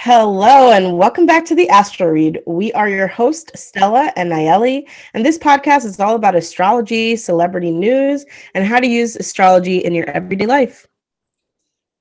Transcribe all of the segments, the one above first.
Hello and welcome back to the Astro Read. We are your hosts, Stella and Nayeli, and this podcast is all about astrology, celebrity news, and how to use astrology in your everyday life.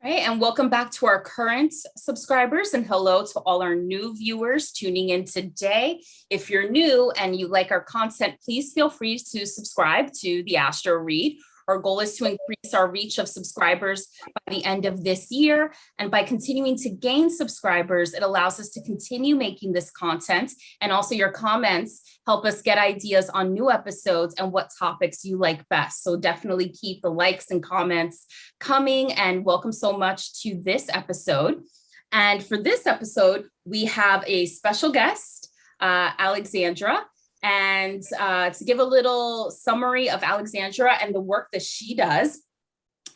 Right, and welcome back to our current subscribers, and hello to all our new viewers tuning in today. If you're new and you like our content, please feel free to subscribe to the Astro Read. Our goal is to increase our reach of subscribers by the end of this year. And by continuing to gain subscribers, it allows us to continue making this content. And also your comments help us get ideas on new episodes and what topics you like best. So definitely keep the likes and comments coming, and welcome so much to this episode. And for this episode, we have a special guest, Alexandra. And to give a little summary of Alexandra and the work that she does,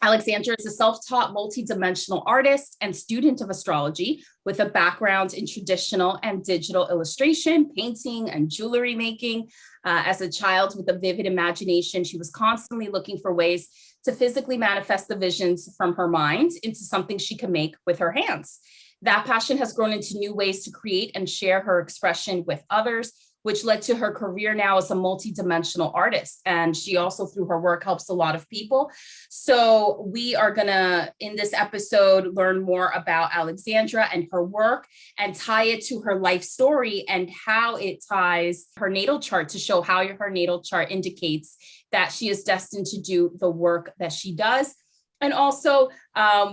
Alexandra is a self-taught multidimensional artist and student of astrology with a background in traditional and digital illustration, painting, and jewelry making. As a child with a vivid imagination, she was constantly looking for ways to physically manifest the visions from her mind into something she could make with her hands. That passion has grown into new ways to create and share her expression with others, which led to her career now as a multidimensional artist. And she also, through her work, helps a lot of people. So we are gonna, in this episode, learn more about Alexandra and her work and tie it to her life story and how it ties her natal chart to show how her natal chart indicates that she is destined to do the work that she does. And also,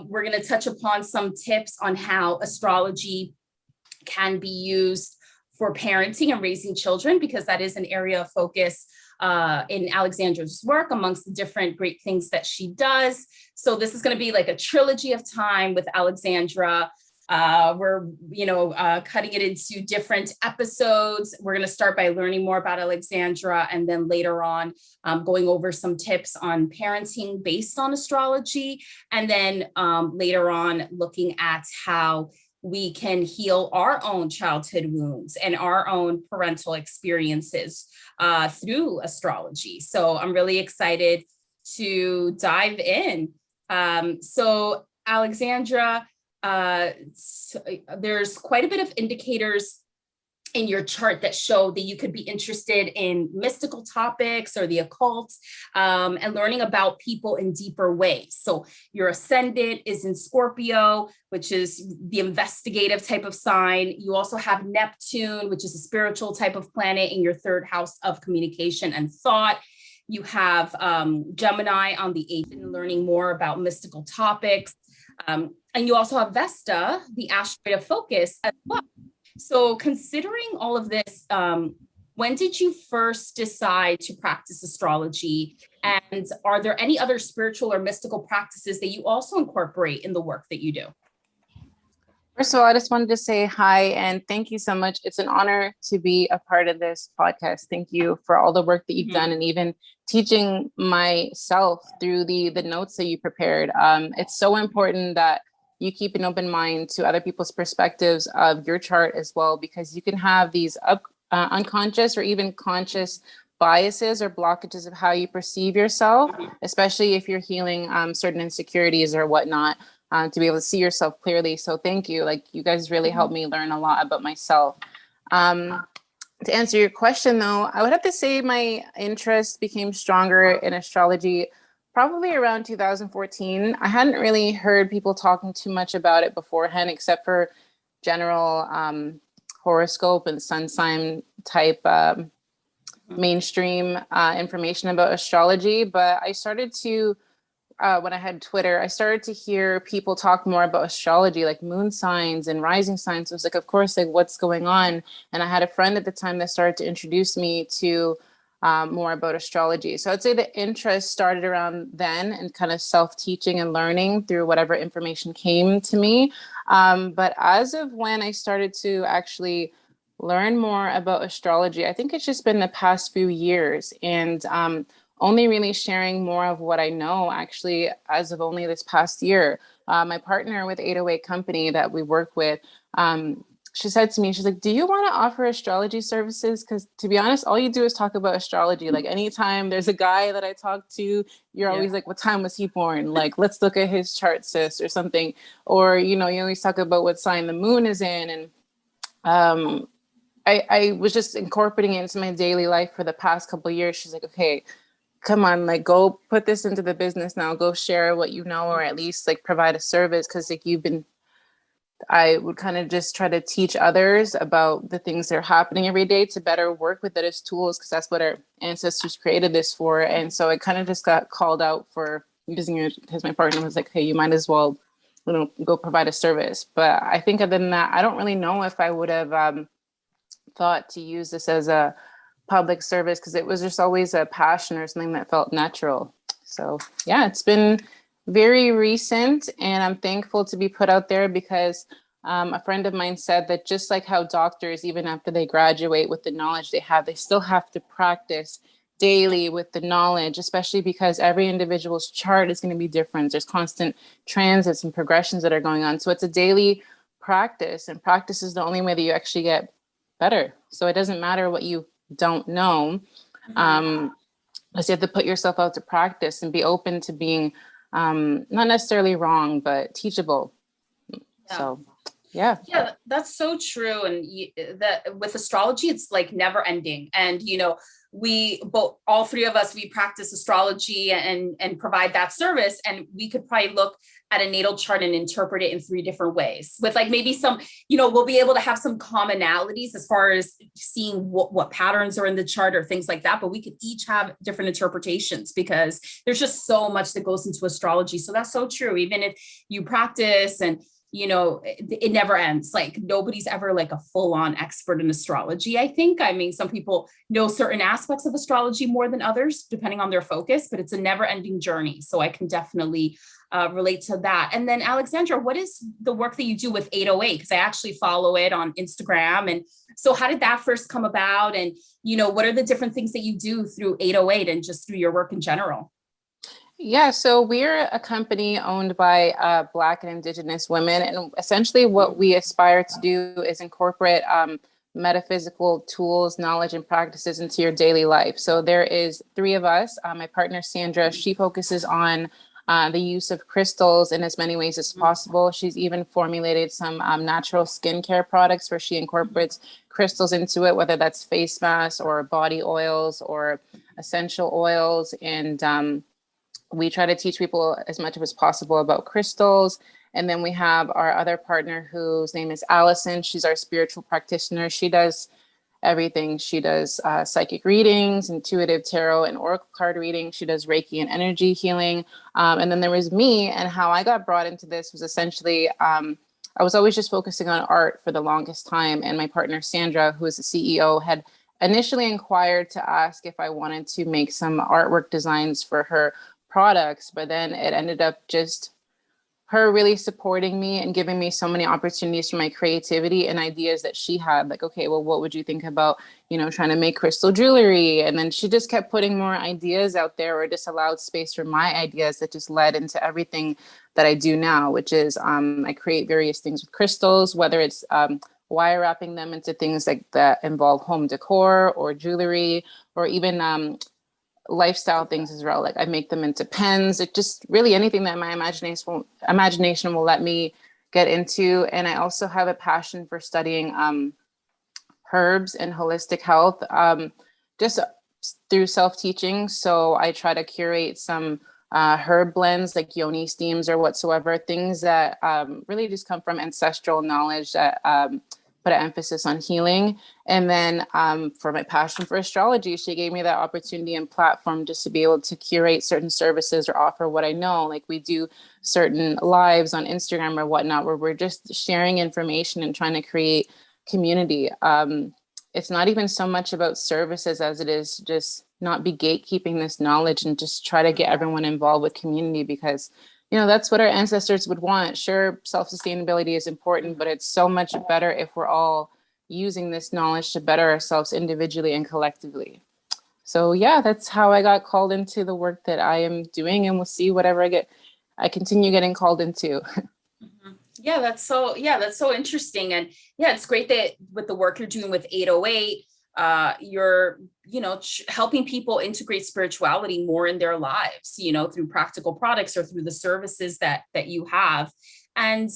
we're gonna touch upon some tips on how astrology can be used for parenting and raising children, because that is an area of focus in Alexandra's work amongst the different great things that she does. So this is going to be like a trilogy of time with Alexandra. We're, cutting it into different episodes. We're going to start by learning more about Alexandra, and then later on going over some tips on parenting based on astrology. And then later on looking at how we can heal our own childhood wounds and our own parental experiences through astrology. So I'm really excited to dive in. So Alexandra, there's quite a bit of indicators in your chart that show that you could be interested in mystical topics or the occult, and learning about people in deeper ways. So your ascendant is in Scorpio, which is the investigative type of sign. You also have Neptune, which is a spiritual type of planet, in your third house of communication and thought. You have Gemini on the 8th, and learning more about mystical topics. And you also have Vesta, the asteroid of focus, as well. So considering all of this, when did you first decide to practice astrology? And are there any other spiritual or mystical practices that you also incorporate in the work that you do? First of all, I just wanted to say hi and thank you so much. It's an honor to be a part of this podcast. Thank you for all the work that you've done, and even teaching myself through the notes that you prepared. It's so important that you keep an open mind to other people's perspectives of your chart as well, because you can have these unconscious or even conscious biases or blockages of how you perceive yourself, especially if you're healing certain insecurities or whatnot, to be able to see yourself clearly. So thank you. Like, you guys really helped me learn a lot about myself. To answer your question though, I would have to say my interest became stronger in astrology probably around 2014. I hadn't really heard people talking too much about it beforehand, except for general horoscope and sun sign type mainstream information about astrology. But I started to, when I had Twitter, I started to hear people talk more about astrology, like moon signs and rising signs. I was like, of course, like, what's going on? And I had a friend at the time that started to introduce me to more about astrology. So I'd say the interest started around then, and kind of self-teaching and learning through whatever information came to me. But as of when I started to actually learn more about astrology, I think it's just been the past few years, and only really sharing more of what I know actually as of only this past year. My partner with 808 Company that we work with, she said to me, she's like, do you want to offer astrology services? Because to be honest, all you do is talk about astrology. Like anytime there's a guy that I talk to, you're always like, what time was he born? Like, let's look at his chart, sis, or something. Or, you know, you always talk about what sign the moon is in. And I was just incorporating it into my daily life for the past couple of years. She's like, okay, come on, like go put this into the business now, go share what you know, or at least like provide a service. Cause like I would kind of just try to teach others about the things that are happening every day to better work with it as tools. Cause that's what our ancestors created this for. And so I kind of just got called out for using it because my partner was like, hey, you might as well, you know, go provide a service. But I think other than that, I don't really know if I would have thought to use this as a public service because it was just always a passion or something that felt natural. So yeah, it's been very recent and I'm thankful to be put out there because a friend of mine said that just like how doctors, even after they graduate with the knowledge they have, they still have to practice daily with the knowledge, especially because every individual's chart is going to be different. There's constant transits and progressions that are going on. So it's a daily practice, and practice is the only way that you actually get better. So it doesn't matter what you don't know. Because you have to put yourself out to practice and be open to being not necessarily wrong, but teachable. Yeah. So yeah, that's so true. And that with astrology, it's like never ending. And you know, all three of us, we practice astrology and provide that service. And we could probably look at a natal chart and interpret it in 3 different ways with like maybe some, you know, we'll be able to have some commonalities as far as seeing what patterns are in the chart or things like that. But we could each have different interpretations because there's just so much that goes into astrology. So that's so true. Even if you practice and you know, it never ends. Like nobody's ever like a full-on expert in astrology, I think. I mean, some people know certain aspects of astrology more than others, depending on their focus, but it's a never-ending journey. So I can definitely relate to that. And then Alexandra, what is the work that you do with 808? Because I actually follow it on Instagram. And so how did that first come about? And, you know, what are the different things that you do through 808 and just through your work in general? Yeah, so we're a company owned by Black and Indigenous women. And essentially what we aspire to do is incorporate metaphysical tools, knowledge, and practices into your daily life. So there is 3 of us. My partner, Sandra, she focuses on the use of crystals in as many ways as possible. She's even formulated some natural skincare products where she incorporates crystals into it, whether that's face masks or body oils or essential oils. And we try to teach people as much as possible about crystals. And then we have our other partner whose name is Allison. She's our spiritual practitioner. She does everything. She does psychic readings, intuitive tarot and oracle card reading. She does Reiki and energy healing. And then there was me, and how I got brought into this was essentially, I was always just focusing on art for the longest time. And my partner, Sandra, who is the CEO, had initially inquired to ask if I wanted to make some artwork designs for her products, but then it ended up just her really supporting me and giving me so many opportunities for my creativity and ideas that she had. Like, okay, well, what would you think about, you know, trying to make crystal jewelry? And then she just kept putting more ideas out there, or just allowed space for my ideas that just led into everything that I do now, which is I create various things with crystals, whether it's wire wrapping them into things like that involve home decor or jewelry, or even lifestyle things as well. Like I make them into pens. It just really anything that my imagination will let me get into. And I also have a passion for studying herbs and holistic health, just through self-teaching. So I try to curate some herb blends like yoni steams or whatsoever, things that really just come from ancestral knowledge that put an emphasis on healing. And then for my passion for astrology, she gave me that opportunity and platform just to be able to curate certain services or offer what I know. Like we do certain lives on Instagram or whatnot, where we're just sharing information and trying to create community. It's not even so much about services as it is just not be gatekeeping this knowledge and just try to get everyone involved with community, because you know, that's what our ancestors would want. Sure, self-sustainability is important, but it's so much better if we're all using this knowledge to better ourselves individually and collectively. So yeah, that's how I got called into the work that I am doing, and we'll see whatever I continue getting called into. That's so interesting. And yeah, it's great that with the work you're doing with 808, you're, helping people integrate spirituality more in their lives, through practical products or through the services that you have. And,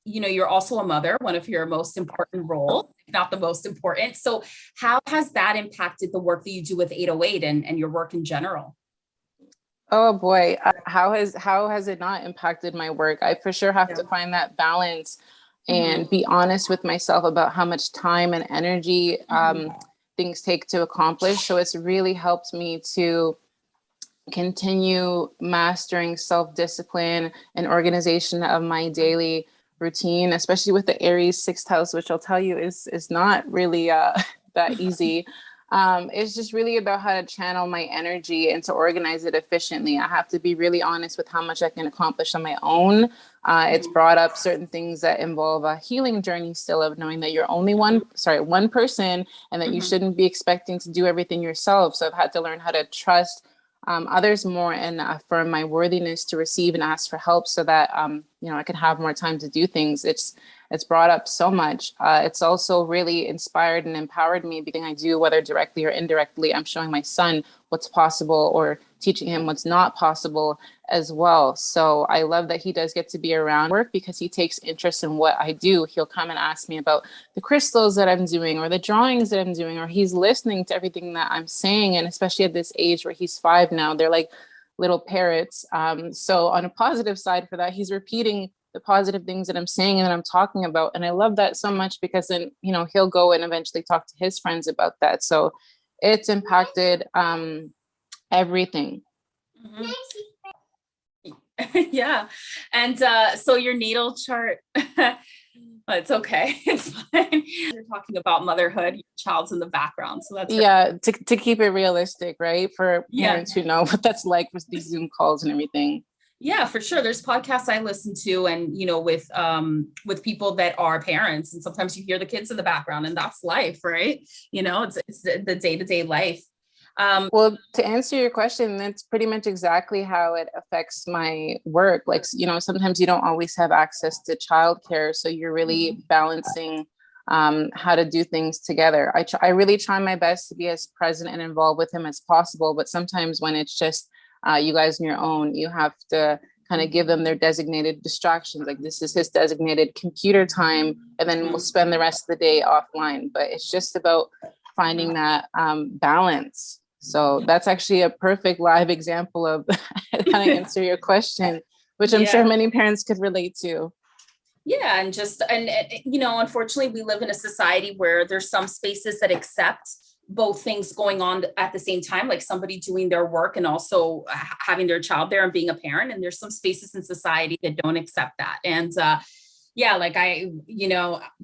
you're also a mother, one of your most important roles, if not the most important. So how has that impacted the work that you do with 808 and your work in general? Oh boy, how has it not impacted my work? I for sure have to find that balance and be honest with myself about how much time and energy things take to accomplish. So it's really helped me to continue mastering self-discipline and organization of my daily routine, especially with the Aries sixth house, which I'll tell you is not really that easy. It's just really about how to channel my energy and to organize it efficiently. I have to be really honest with how much I can accomplish on my own. It's brought up certain things that involve a healing journey still, of knowing that you're only one person, and that you shouldn't be expecting to do everything yourself. So I've had to learn how to trust others more and affirm my worthiness to receive and ask for help, so that I can have more time to do things. It's brought up so much. It's also really inspired and empowered me, because I do, whether directly or indirectly, I'm showing my son what's possible or teaching him what's not possible as well. So I love that he does get to be around work, because he takes interest in what I do. He'll come and ask me about the crystals that I'm doing or the drawings that I'm doing, or he's listening to everything that I'm saying. And especially at this age where he's 5 now, they're like little parrots. So on a positive side for that, he's repeating the positive things that I'm saying and that I'm talking about. And I love that so much, because then, he'll go and eventually talk to his friends about that. So it's impacted everything. Yeah. And so your natal chart, it's okay. It's fine. You're talking about motherhood, your child's in the background. So that's to keep it realistic, right? For parents who know what that's like with these Zoom calls and everything. Yeah, for sure. There's podcasts I listen to, and with people that are parents, and sometimes you hear the kids in the background, and that's life, right? It's the day-to-day life. Well, to answer your question, that's pretty much exactly how it affects my work. Like, sometimes you don't always have access to childcare, so you're really balancing how to do things together. I really try my best to be as present and involved with him as possible, but sometimes when it's just you guys on your own, you have to kind of give them their designated distractions. Like, this is his designated computer time, and then we'll spend the rest of the day offline. But it's just about finding that balance. So that's actually a perfect live example of how to answer your question, which I'm sure many parents could relate to. Yeah. And unfortunately, we live in a society where there's some spaces that accept both things going on at the same time, like somebody doing their work and also having their child there and being a parent. And there's some spaces in society that don't accept that. And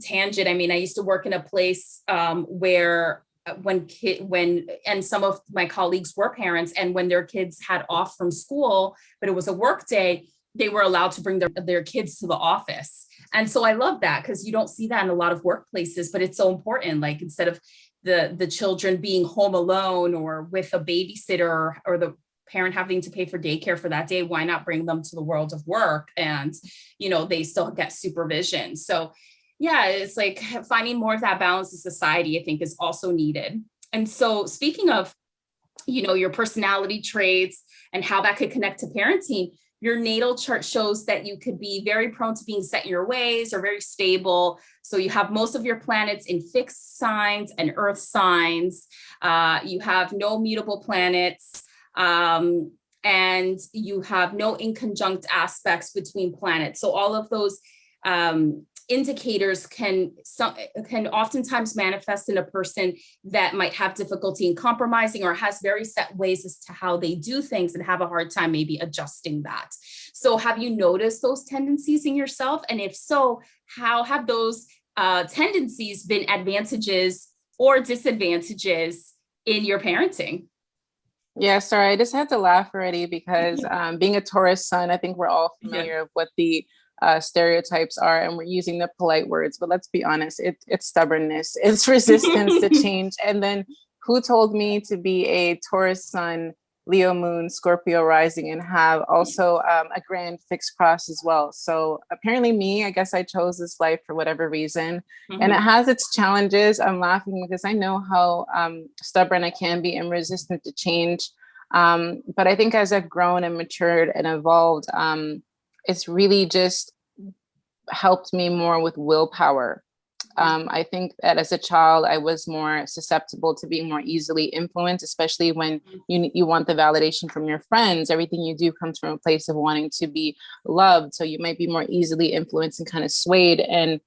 tangent. I mean, I used to work in a place where and some of my colleagues were parents, and when their kids had off from school, but it was a work day, they were allowed to bring their kids to the office. And so I love that, because you don't see that in a lot of workplaces, but it's so important. Like, instead of the children being home alone or with a babysitter, or the parent having to pay for daycare for that day, why not bring them to the world of work? And, they still get supervision. So yeah, it's like finding more of that balance in society, I think, is also needed. And so speaking of, your personality traits and how that could connect to parenting, your natal chart shows that you could be very prone to being set in your ways or very stable. So you have most of your planets in fixed signs and earth signs. You have no mutable planets. And you have no inconjunct aspects between planets. So all of those indicators can oftentimes manifest in a person that might have difficulty in compromising, or has very set ways as to how they do things and have a hard time maybe adjusting that. So have you noticed those tendencies in yourself? And if so, how have those tendencies been advantages or disadvantages in your parenting? Yeah, sorry, I just had to laugh already, because being a Taurus sun, I think we're all familiar of what the stereotypes are, and we're using the polite words, but let's be honest, it's stubbornness, it's resistance to change. And then who told me to be a Taurus sun Leo moon, Scorpio rising, and have also a grand fixed cross as well. So apparently I guess I chose this life for whatever reason. And it has its challenges. I'm laughing because I know how stubborn I can be and resistant to change. But I think as I've grown and matured and evolved, it's really just helped me more with willpower. I think that as a child, I was more susceptible to being more easily influenced, especially when you want the validation from your friends. Everything you do comes from a place of wanting to be loved. So you might be more easily influenced and kind of swayed. And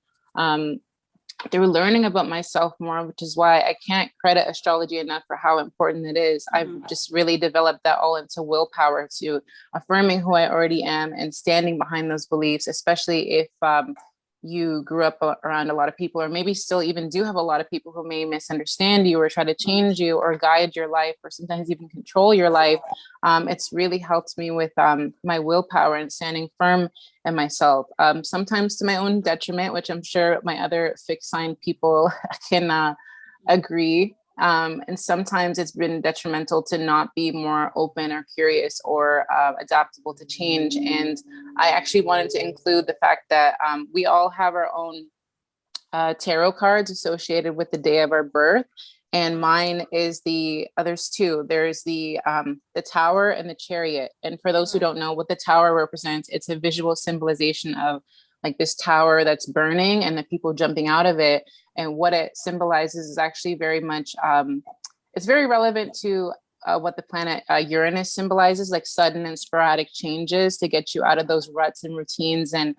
through learning about myself more, which is why I can't credit astrology enough for how important it is. I've just really developed that all into willpower, to affirming who I already am and standing behind those beliefs, especially if you grew up around a lot of people, or maybe still even do have a lot of people who may misunderstand you or try to change you or guide your life, or sometimes even control your life. It's really helped me with my willpower and standing firm in myself, sometimes to my own detriment, which I'm sure my other fixed sign people can agree. And sometimes it's been detrimental to not be more open or curious or adaptable to change. And I actually wanted to include the fact that we all have our own tarot cards associated with the day of our birth. And mine is there's two. There's the Tower and the Chariot. And for those who don't know what the Tower represents, it's a visual symbolization of like this tower that's burning and the people jumping out of it. And what it symbolizes is actually very much, it's very relevant to what the planet Uranus symbolizes, like sudden and sporadic changes to get you out of those ruts and routines, and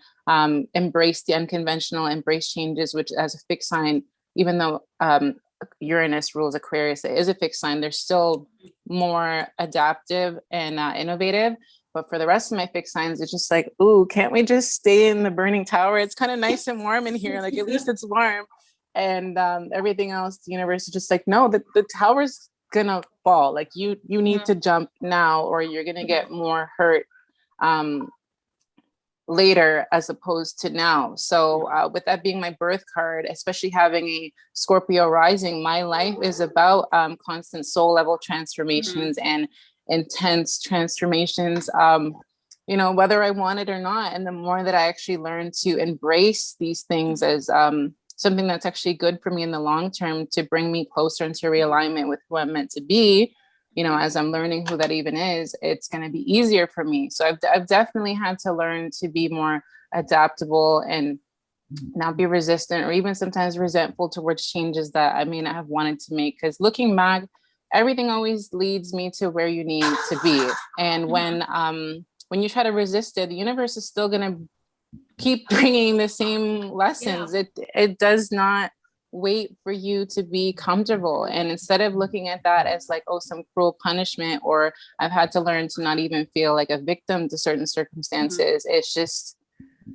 embrace the unconventional, embrace changes, which as a fixed sign, even though Uranus rules Aquarius, it is a fixed sign, they're still more adaptive and innovative. But for the rest of my fixed signs, it's just like, ooh, can't we just stay in the burning tower? It's kind of nice and warm in here. Like, at least it's warm. And everything else, the universe is just like, no, the tower's gonna fall. Like you need to jump now, or you're gonna get more hurt later as opposed to now. So with that being my birth card, especially having a Scorpio rising, my life is about constant soul level transformations and intense transformations, whether I want it or not. And the more that I actually learn to embrace these things as something that's actually good for me in the long term, to bring me closer into realignment with who I'm meant to be, as I'm learning who that even is, it's going to be easier for me. So I've definitely had to learn to be more adaptable and not be resistant or even sometimes resentful towards changes that I may not have wanted to make. Because looking back, everything always leads me to where you need to be. And when you try to resist it, the universe is still going to keep bringing the same lessons. It does not wait for you to be comfortable. And instead of looking at that as like, oh, some cruel punishment, or I've had to learn to not even feel like a victim to certain circumstances,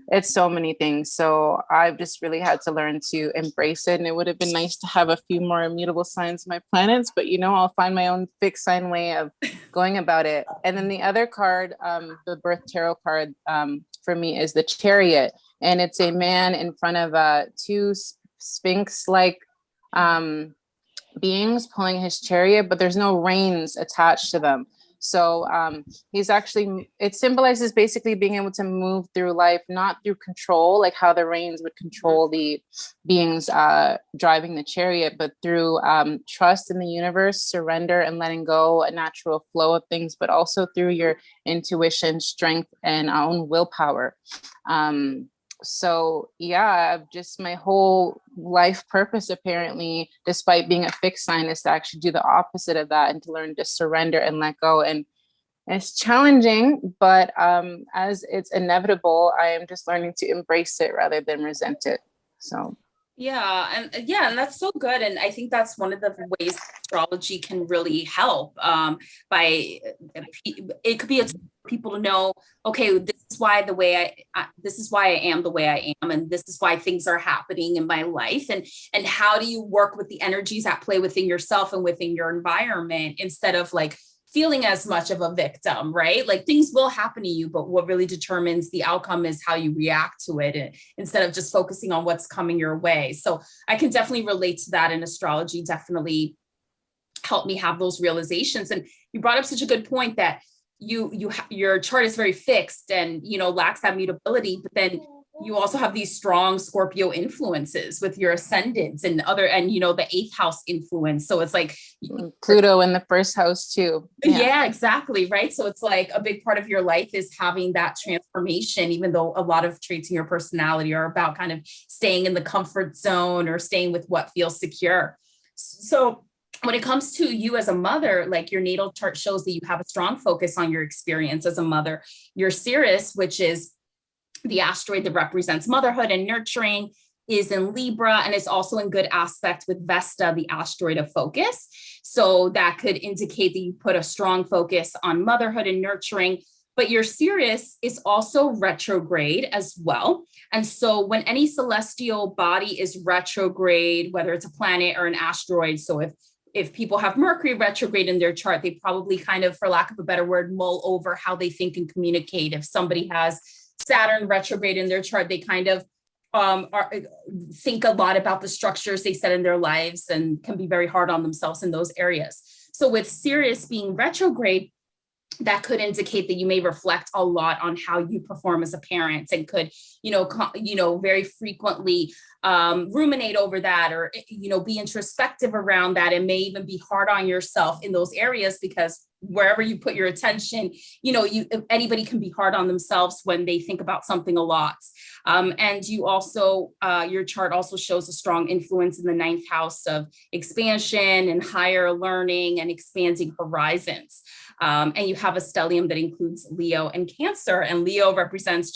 it's so many things. So I've just really had to learn to embrace it. And it would have been nice to have a few more immutable signs in my planets, but I'll find my own fixed sign way of going about it. And then the other card, the birth tarot card for me, is the Chariot. And it's a man in front of two Sphinx-like beings pulling his chariot, but there's no reins attached to them. So it symbolizes basically being able to move through life, not through control, like how the reins would control the beings driving the chariot, but through trust in the universe, surrender and letting go, a natural flow of things, but also through your intuition, strength, and own willpower. So just my whole life purpose, apparently, despite being a fixed sign, is to actually do the opposite of that and to learn to surrender and let go. And it's challenging, but as it's inevitable, I am just learning to embrace it rather than resent it. So. And that's so good. And I think that's one of the ways astrology can really help. It could be a people to know, okay, this is why I am the way I am, and this is why things are happening in my life, and how do you work with the energies at play within yourself and within your environment, instead of like feeling as much of a victim, right? Like things will happen to you, but what really determines the outcome is how you react to it, instead of just focusing on what's coming your way. So I can definitely relate to that, and astrology definitely helped me have those realizations. And you brought up such a good point that your chart is very fixed and, lacks that mutability, but then you also have these strong Scorpio influences with your ascendants and the 8th house influence. So it's like Pluto in the 1st house too. Yeah, exactly. Right. So it's like a big part of your life is having that transformation, even though a lot of traits in your personality are about kind of staying in the comfort zone or staying with what feels secure. So when it comes to you as a mother, like your natal chart shows that you have a strong focus on your experience as a mother. Your Sirius, which is the asteroid that represents motherhood and nurturing, is in Libra, and it's also in good aspect with Vesta, the asteroid of focus. So that could indicate that you put a strong focus on motherhood and nurturing, but your Sirius is also retrograde as well. And so when any celestial body is retrograde, whether it's a planet or an asteroid, so if people have Mercury retrograde in their chart, they probably kind of, for lack of a better word, mull over how they think and communicate. If somebody has Saturn retrograde in their chart, they kind of think a lot about the structures they set in their lives and can be very hard on themselves in those areas. So with Sirius being retrograde, that could indicate that you may reflect a lot on how you perform as a parent and could, very frequently ruminate over that or, be introspective around that, and may even be hard on yourself in those areas, because wherever you put your attention, anybody can be hard on themselves when they think about something a lot. And you also, your chart also shows a strong influence in the 9th house of expansion and higher learning and expanding horizons. And you have a stellium that includes Leo and Cancer, and Leo represents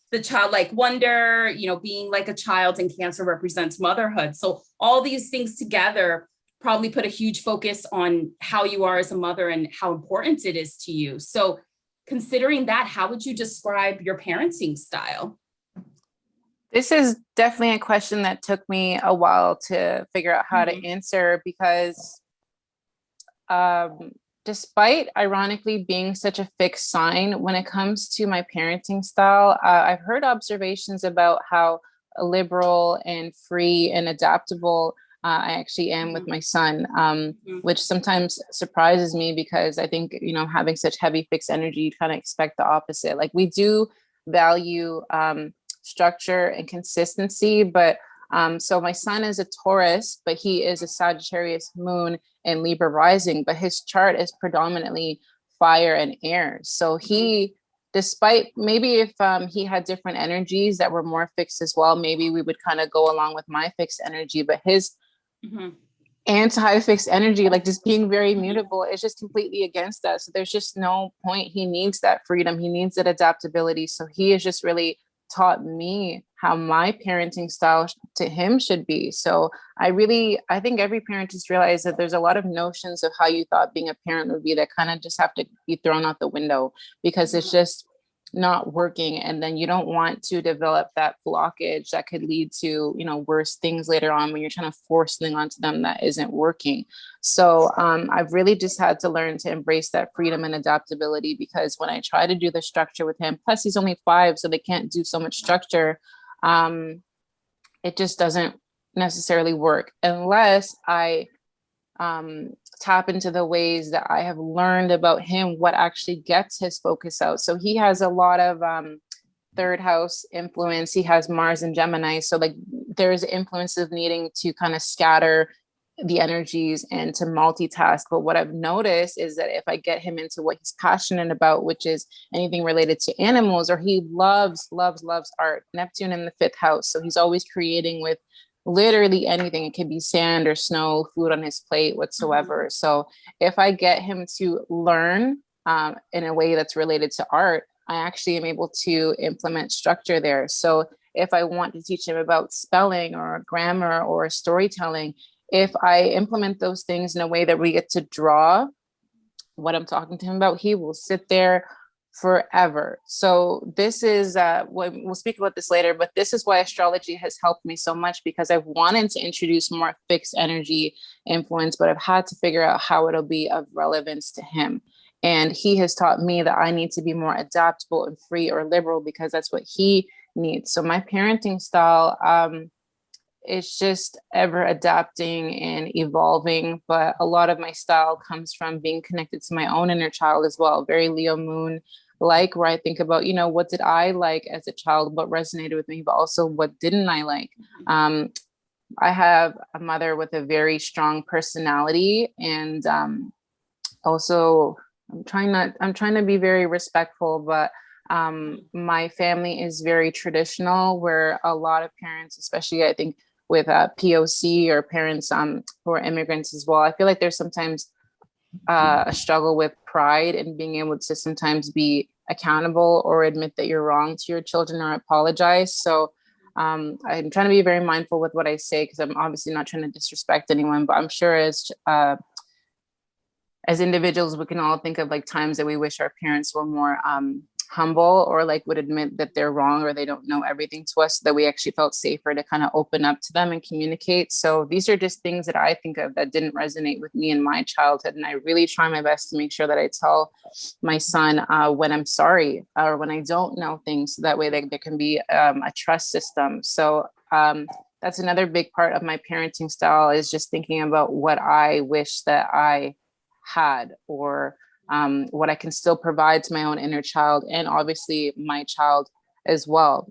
the childlike wonder, being like a child, and Cancer represents motherhood. So all these things together probably put a huge focus on how you are as a mother and how important it is to you. So considering that, how would you describe your parenting style? This is definitely a question that took me a while to figure out how to answer, because despite ironically being such a fixed sign, when it comes to my parenting style, I've heard observations about how liberal and free and adaptable I actually am with my son, which sometimes surprises me, because I think, having such heavy fixed energy, you kind of expect the opposite. Like, we do value structure and consistency, but so my son is a Taurus, but he is a Sagittarius moon and Libra rising, but his chart is predominantly fire and air. So he, despite maybe if he had different energies that were more fixed as well, maybe we would kind of go along with my fixed energy, but his anti-fixed energy, like just being very mutable, is just completely against that. So there's just no point. He needs that freedom. He needs that adaptability. So he has just really taught me how my parenting style to him should be. So I think every parent just realized that there's a lot of notions of how you thought being a parent would be that kind of just have to be thrown out the window, because it's just not working. And then you don't want to develop that blockage that could lead to, worse things later on when you're trying to force something onto them that isn't working. So I've really just had to learn to embrace that freedom and adaptability, because when I try to do the structure with him, plus he's only 5, so they can't do so much structure. It just doesn't necessarily work unless I tap into the ways that I have learned about him, what actually gets his focus out. So he has a lot of 3rd house influence. He has Mars and Gemini. So like there's influence of needing to kind of scatter the energies and to multitask. But what I've noticed is that if I get him into what he's passionate about, which is anything related to animals, or he loves art, Neptune in the 5th house. So he's always creating with literally anything. It could be sand or snow, food on his plate, whatsoever. So if I get him to learn in a way that's related to art, I actually am able to implement structure there. So if I want to teach him about spelling or grammar or storytelling, if I implement those things in a way that we get to draw what I'm talking to him about, he will sit there forever. So this is we'll speak about this later, but this is why astrology has helped me so much, because I've wanted to introduce more fixed energy influence, but I've had to figure out how it'll be of relevance to him. And he has taught me that I need to be more adaptable and free or liberal, because that's what he needs. So my parenting style it's just ever adapting and evolving. But a lot of my style comes from being connected to my own inner child as well. Very Leo moon like, where I think about, what did I like as a child, what resonated with me, but also what didn't I like. I have a mother with a very strong personality, and also I'm trying to be very respectful, but my family is very traditional, where a lot of parents, especially I think with POC or parents who are immigrants as well, I feel like there's sometimes a struggle with pride and being able to sometimes be accountable or admit that you're wrong to your children or apologize. So I'm trying to be very mindful with what I say, because I'm obviously not trying to disrespect anyone, but I'm sure as individuals, we can all think of like times that we wish our parents were more humble, or like would admit that they're wrong or they don't know everything to us, so that we actually felt safer to kind of open up to them and communicate. So these are just things that I think of that didn't resonate with me in my childhood. And I really try my best to make sure that I tell my son when I'm sorry or when I don't know things, so that way there can be a trust system. So that's another big part of my parenting style, is just thinking about what I wish that I had, or what I can still provide to my own inner child, and obviously my child as well.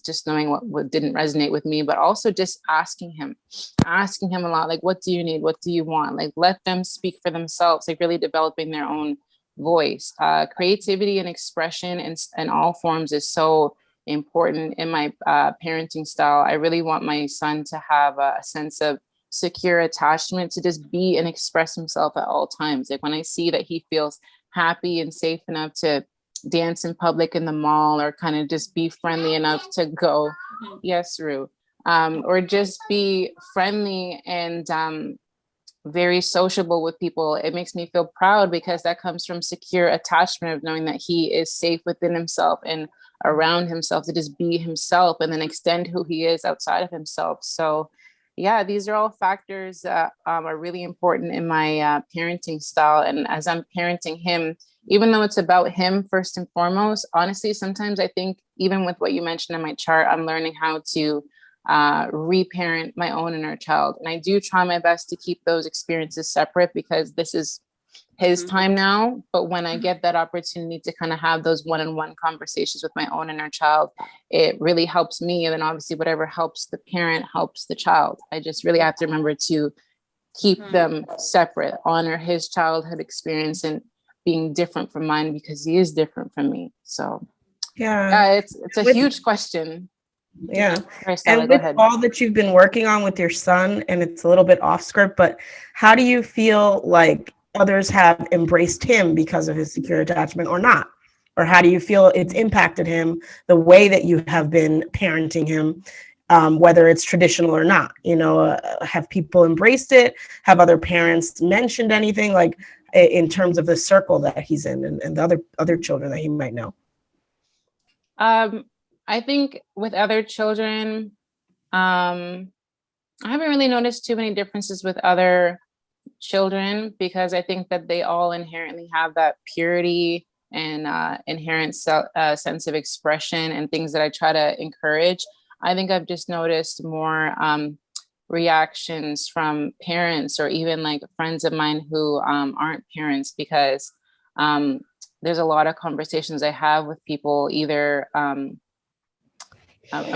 Just knowing what didn't resonate with me, but also just asking him a lot, like, what do you need? What do you want? Like, let them speak for themselves, like really developing their own voice. Creativity and expression in all forms is so important in my parenting style. I really want my son to have a sense of secure attachment, to just be and express himself at all times. Like when I see that he feels happy and safe enough to dance in public in the mall, or kind of just be friendly enough to go, yes, Rue, or just be friendly and very sociable with people, it makes me feel proud, because that comes from secure attachment of knowing that he is safe within himself and around himself, to just be himself and then extend who he is outside of himself. So yeah, these are all factors that are really important in my parenting style. And as I'm parenting him, even though it's about him first and foremost, honestly, sometimes I think even with what you mentioned in my chart, I'm learning how to reparent my own inner child. And I do try my best to keep those experiences separate, because this is his time now. But when I get that opportunity to kind of have those one-on-one conversations with my own inner child, it really helps me. And then obviously whatever helps the parent helps the child. I just really have to remember to keep them separate, honor his childhood experience and being different from mine, because he is different from me. So yeah, it's a huge question. Yeah. Sorry, Stella, And go with ahead. all that you've been working on with your son, and it's a little bit off script, but how do you feel like others have embraced him because of his secure attachment or not? Or how do you feel it's impacted him, the way that you have been parenting him, whether it's traditional or not? Have people embraced it? Have other parents mentioned anything, like in terms of the circle that he's in, and the other children that he might know? I think with other children, I haven't really noticed too many differences with other children, because I think that they all inherently have that purity and inherent sense of expression and things that I try to encourage. I think I've just noticed more reactions from parents, or even like friends of mine who aren't parents, because there's a lot of conversations I have with people, either I'm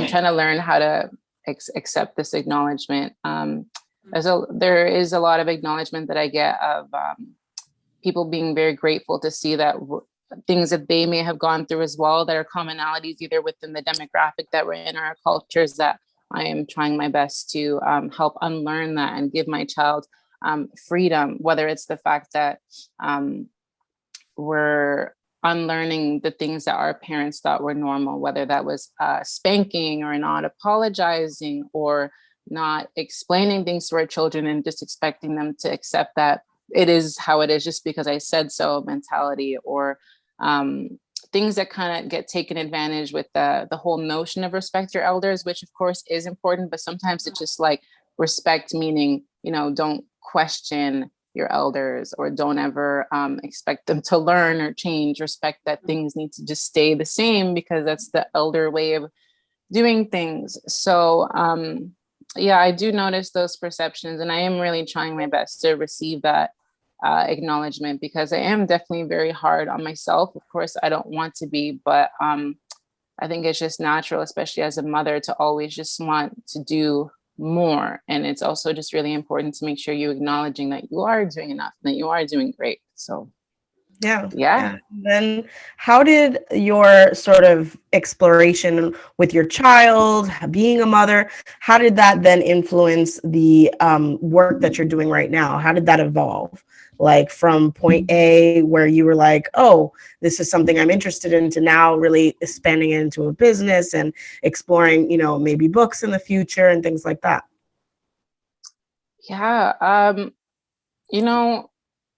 trying to learn how to accept this acknowledgement. There is a lot of acknowledgement that I get of people being very grateful to see that things that they may have gone through as well, that are commonalities either within the demographic that we're in or our cultures, that I am trying my best to help unlearn that and give my child freedom, whether it's the fact that we're unlearning the things that our parents thought were normal, whether that was spanking or not apologizing or not explaining things to our children and just expecting them to accept that it is how it is just because I said so mentality, or things that kind of get taken advantage with the whole notion of respect your elders, which of course is important, but sometimes it's just like respect, meaning, don't question your elders, or don't ever expect them to learn or change. Respect that things need to just stay the same because that's the elder way of doing things. So Yeah, I do notice those perceptions, and I am really trying my best to receive that acknowledgement, because I am definitely very hard on myself. Of course, I don't want to be, but I think it's just natural, especially as a mother, to always just want to do more. And it's also just really important to make sure you're acknowledging that you are doing enough, and that you are doing great. So yeah. Then how did your sort of exploration with your child, being a mother, how did that then influence the work that you're doing right now? How did that evolve? Like from point A, where you were like, oh, this is something I'm interested in, to now really expanding it into a business and exploring, maybe books in the future and things like that. Yeah.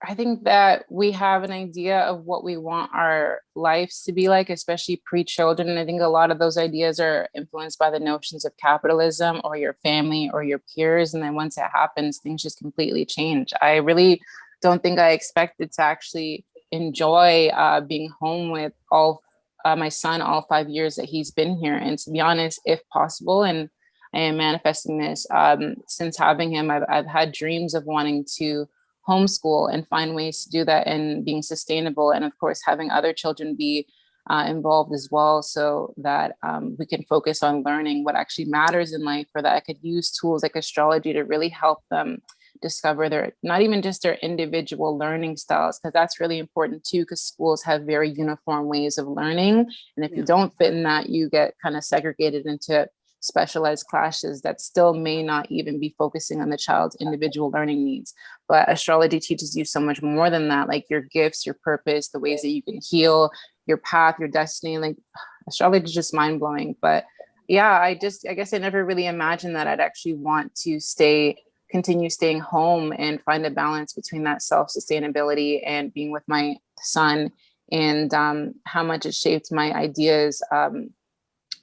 I think that we have an idea of what we want our lives to be like, especially pre-children. And I think a lot of those ideas are influenced by the notions of capitalism or your family or your peers. And then once it happens, things just completely change. I really don't think I expected to actually enjoy being home with my son all 5 years that he's been here. And to be honest, if possible, and I am manifesting this, since having him, I've had dreams of wanting to homeschool and find ways to do that and being sustainable. And of course, having other children be involved as well, so that we can focus on learning what actually matters in life, or that I could use tools like astrology to really help them discover their, not even just their individual learning styles, because that's really important too, because schools have very uniform ways of learning. And if you don't fit in that, you get kind of segregated into specialized classes that still may not even be focusing on the child's individual learning needs. But astrology teaches you so much more than that, like your gifts, your purpose, the ways that you can heal, your path, your destiny. Like, astrology is just mind-blowing. But yeah, I guess I never really imagined that I'd actually want to continue staying home and find a balance between that self-sustainability and being with my son, and how much it shaped my ideas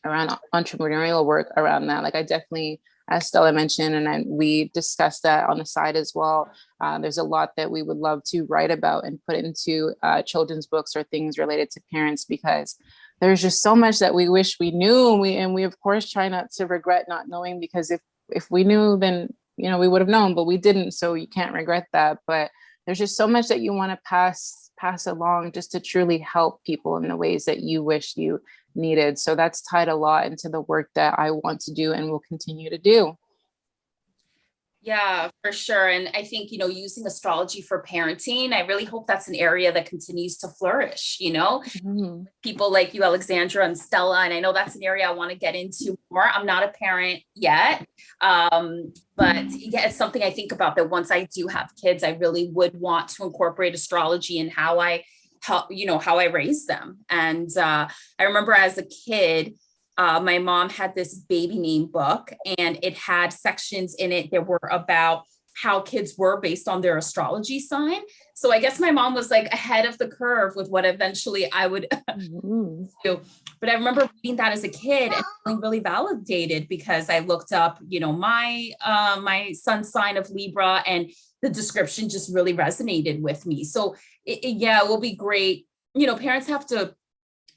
around entrepreneurial work around that. Like, I definitely, as Stella mentioned, and we discussed that on the side as well, there's a lot that we would love to write about and put into children's books or things related to parents, because there's just so much that we wish we knew, and we of course try not to regret not knowing, because if we knew, then we would have known, but we didn't, so you can't regret that. But there's just so much that you want to pass along, just to truly help people in the ways that you wish you needed. So that's tied a lot into the work that I want to do and will continue to do. Yeah, for sure. And I think, using astrology for parenting, I really hope that's an area that continues to flourish, Mm-hmm. People like you, Alexandra and Stella. And I know that's an area I want to get into more. I'm not a parent yet. But yeah, it's something I think about, that once I do have kids, I really would want to incorporate astrology in how I raise them. And I remember as a kid, my mom had this baby name book, and it had sections in it that were about how kids were based on their astrology sign. So I guess my mom was like ahead of the curve with what eventually I would do. But I remember reading that as a kid and feeling really validated, because I looked up, my son's sign of Libra, and the description just really resonated with me. So it will be great. Parents have to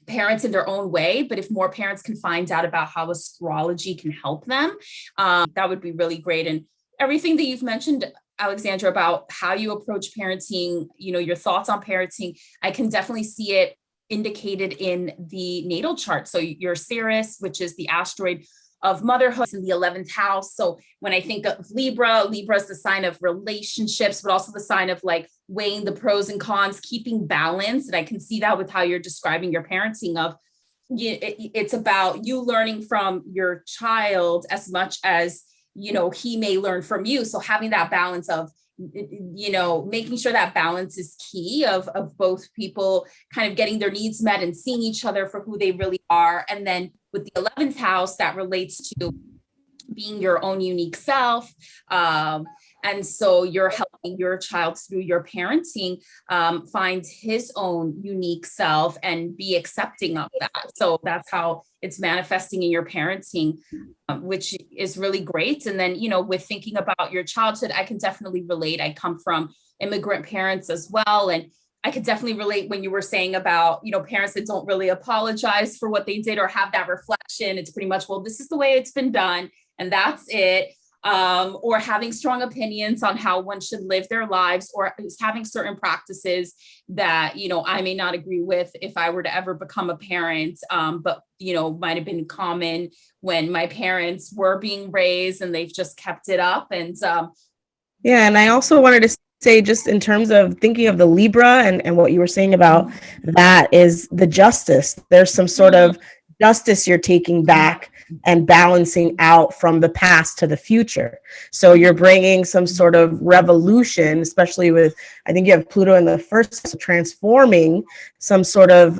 parents in their own way, but if more parents can find out about how astrology can help them, that would be really great. And everything that you've mentioned, Alexandra, about how you approach parenting, your thoughts on parenting, I can definitely see it indicated in the natal chart. So your Ceres, which is the asteroid of motherhood, in the 11th house. So when I think of Libra is the sign of relationships, but also the sign of like weighing the pros and cons, keeping balance. And I can see that with how you're describing your parenting of, it's about you learning from your child as much as, he may learn from you. So having that balance of, making sure that balance is key of both people kind of getting their needs met and seeing each other for who they really are. And then with the 11th house, that relates to being your own unique self. And so you're helping your child through your parenting find his own unique self and be accepting of that. So that's how it's manifesting in your parenting, which is really great. And then, with thinking about your childhood, I can definitely relate. I come from immigrant parents as well. And I could definitely relate when you were saying about, parents that don't really apologize for what they did or have that reflection. It's pretty much, well, this is the way it's been done, and that's it. or having strong opinions on how one should live their lives, or having certain practices that, I may not agree with if I were to ever become a parent, but, might have been common when my parents were being raised and they've just kept it up. And yeah, and I also wanted to say, just in terms of thinking of the Libra and what you were saying about that, is the justice. There's some sort of justice you're taking back and balancing out from the past to the future. So you're bringing some sort of revolution, especially with, I think you have Pluto in the first, so transforming some sort of,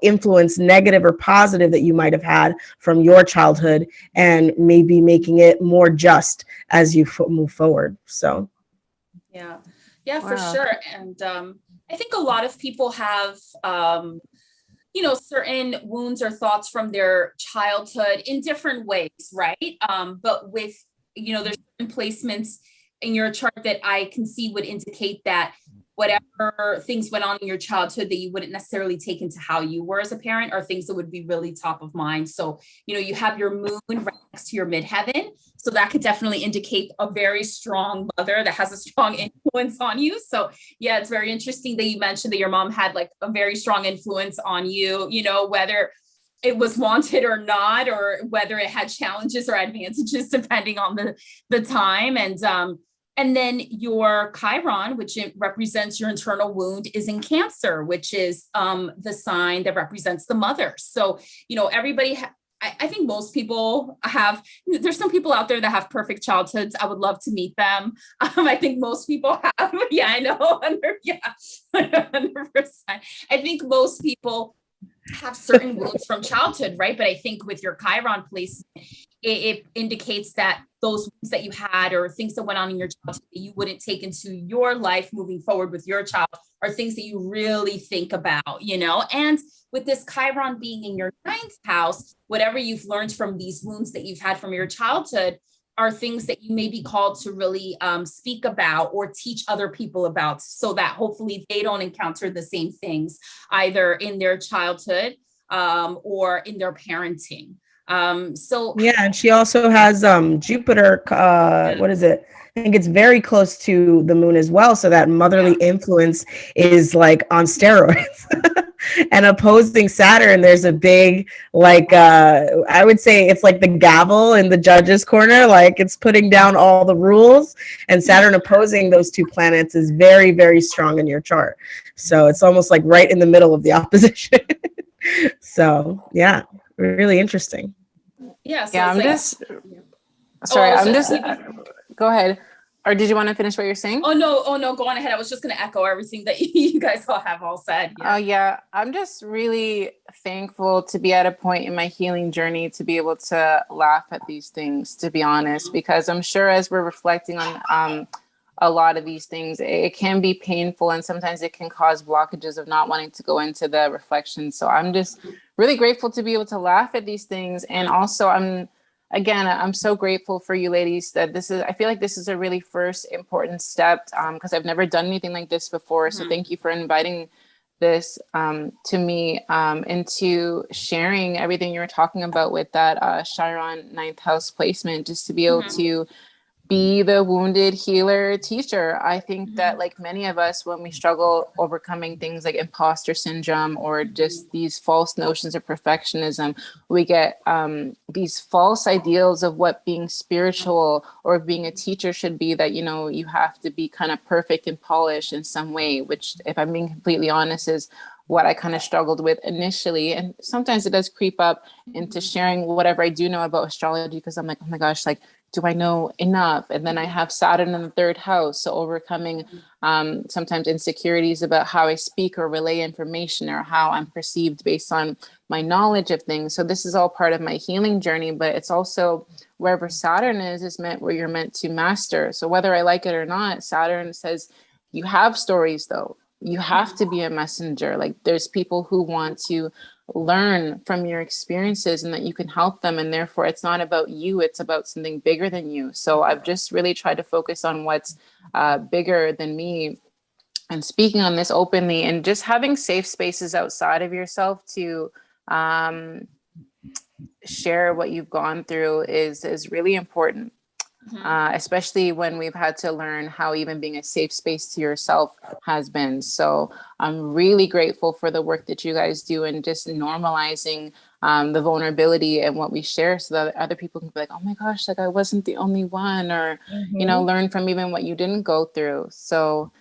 influence, negative or positive, that you might have had from your childhood, and maybe making it more just as you move forward. So. Yeah, Wow. for sure. And I think a lot of people have, certain wounds or thoughts from their childhood in different ways, right? But with, there's certain placements in your chart that I can see would indicate that whatever things went on in your childhood that you wouldn't necessarily take into how you were as a parent, are things that would be really top of mind. So, you have your moon right next to your midheaven. So that could definitely indicate a very strong mother that has a strong influence on you. So yeah, it's very interesting that you mentioned that your mom had like a very strong influence on you, whether it was wanted or not, or whether it had challenges or advantages depending on the time. And then your Chiron, which represents your internal wound, is in Cancer, which is the sign that represents the mother. So, everybody, I think most people there's some people out there that have perfect childhoods. I would love to meet them. I think most people have. Yeah, I know. 100%. I think most people have certain wounds from childhood, right? But I think with your Chiron placement, it indicates that those wounds that you had, or things that went on in your childhood that you wouldn't take into your life moving forward with your child, are things that you really think about, and with this Chiron being in your 9th house, whatever you've learned from these wounds that you've had from your childhood are things that you may be called to really speak about or teach other people about, so that hopefully they don't encounter the same things either in their childhood or in their parenting. Yeah, and she also has Jupiter, what is it? I think it's very close to the moon as well. So that motherly influence is like on steroids. And opposing Saturn, there's a big, like, I would say it's like the gavel in the judge's corner, like it's putting down all the rules. And Saturn opposing those two planets is very, very strong in your chart. So it's almost like right in the middle of the opposition. So yeah, really interesting. Yeah. So Yeah, I'm like, just sorry. Oh, I'm so just go ahead. Or did you want to finish what you're saying? Oh no, go on ahead. I was just going to echo everything that you guys all said. Oh yeah, I'm just really thankful to be at a point in my healing journey to be able to laugh at these things, to be honest, because I'm sure as we're reflecting on a lot of these things, it can be painful, and sometimes it can cause blockages of not wanting to go into the reflection. So I'm just really grateful to be able to laugh at these things. And also I'm so grateful for you ladies that I feel like this is a really first important step, because I've never done anything like this before. So thank you for inviting this to me, and to sharing everything you were talking about with that Chiron 9th house placement, just to be able to be the wounded healer teacher. I think that, like many of us, when we struggle overcoming things like imposter syndrome or just these false notions of perfectionism, we get these false ideals of what being spiritual or being a teacher should be, that, you have to be kind of perfect and polished in some way, which, if I'm being completely honest, is what I kind of struggled with initially. And sometimes it does creep up into sharing whatever I do know about astrology, because I'm like, oh my gosh, like, do I know enough? And then I have Saturn in the 3rd house. So overcoming sometimes insecurities about how I speak or relay information, or how I'm perceived based on my knowledge of things. So this is all part of my healing journey, but it's also wherever Saturn is meant where you're meant to master. So whether I like it or not, Saturn says you have stories though. You have to be a messenger. Like, there's people who want to learn from your experiences and that you can help them. And therefore it's not about you, it's about something bigger than you. So I've just really tried to focus on what's bigger than me, and speaking on this openly, and just having safe spaces outside of yourself to share what you've gone through is really important. Especially when we've had to learn how even being a safe space to yourself has been. So I'm really grateful for the work that you guys do and just normalizing the vulnerability and what we share so that other people can be like, oh my gosh, like I wasn't the only one, or, you know, learn from even what you didn't go through. So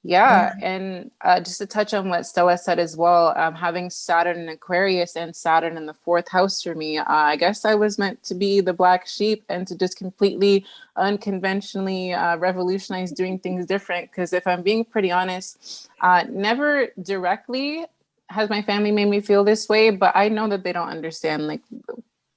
yeah. And just to touch on what Stella said as well, having Saturn in Aquarius and Saturn in the fourth house for me, I guess I was meant to be the black sheep and to just completely unconventionally revolutionize doing things different. Because if I'm being pretty honest, never directly has my family made me feel this way, but I know that they don't understand like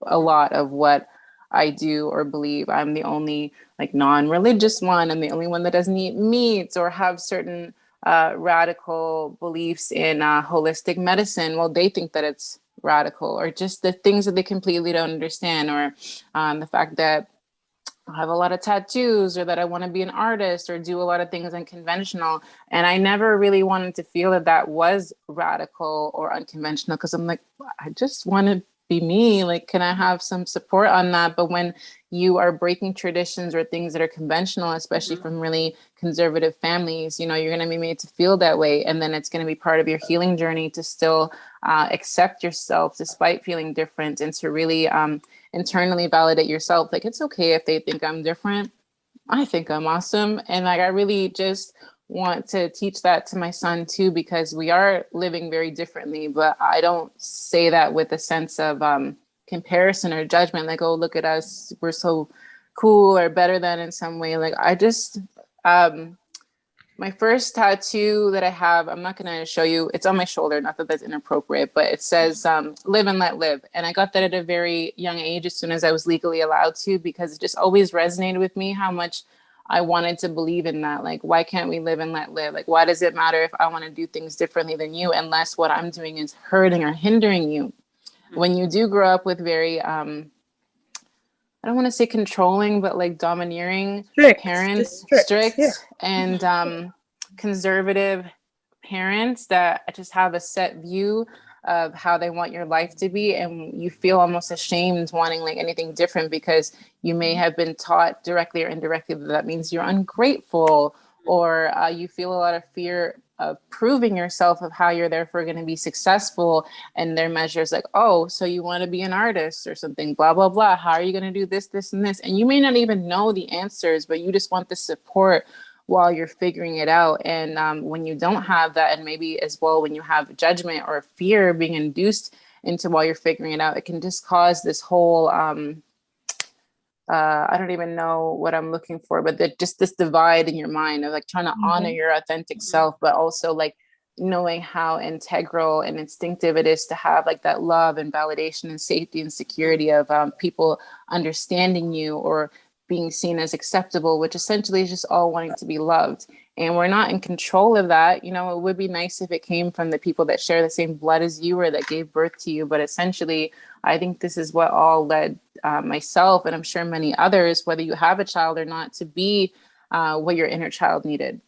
a lot of what I do or believe. I'm the only like non-religious one. I'm the only one that doesn't eat meat or have certain radical beliefs in holistic medicine. Well, they think that it's radical, or just the things that they completely don't understand, or the fact that I have a lot of tattoos, or that I want to be an artist or do a lot of things unconventional. And I never really wanted to feel that that was radical or unconventional, because I'm like, I just want to be me. Like, can I have some support on that? But when you are breaking traditions or things that are conventional, especially from really conservative families, you know, you're going to be made to feel that way. And then it's going to be part of your healing journey to still accept yourself despite feeling different, and to really internally validate yourself. Like, it's okay if they think I'm different. I think I'm awesome. And like, I really just want to teach that to my son too, because we are living very differently, but I don't say that with a sense of comparison or judgment, like, oh, look at us, we're so cool or better than in some way. Like, I just my first tattoo that I have, I'm not going to show you, it's on my shoulder, not that that's inappropriate, but it says live and let live. And I got that at a very young age, as soon as I was legally allowed to, because it just always resonated with me how much I wanted to believe in that. Like, why can't we live and let live? Like, why does it matter if I want to do things differently than you, unless what I'm doing is hurting or hindering you? When you do grow up with very, I don't want to say controlling, but like domineering parents, strict and conservative parents that just have a set view of how they want your life to be, and you feel almost ashamed wanting like anything different, because you may have been taught directly or indirectly that means you're ungrateful, or you feel a lot of fear of proving yourself of how you're therefore going to be successful. And their measures like, oh, so you want to be an artist or something, blah, blah, blah. How are you going to do this, this, and this? And you may not even know the answers, but you just want the support while you're figuring it out. And when you don't have that, and maybe as well, when you have judgment or fear being induced into while you're figuring it out, it can just cause this whole, I don't even know what I'm looking for, but just this divide in your mind of like trying to honor your authentic self, but also like knowing how integral and instinctive it is to have like that love and validation and safety and security of people understanding you or being seen as acceptable, which essentially is just all wanting to be loved. And we're not in control of that. You know, it would be nice if it came from the people that share the same blood as you or that gave birth to you. But essentially, I think this is what all led myself, and I'm sure many others, whether you have a child or not, to be what your inner child needed.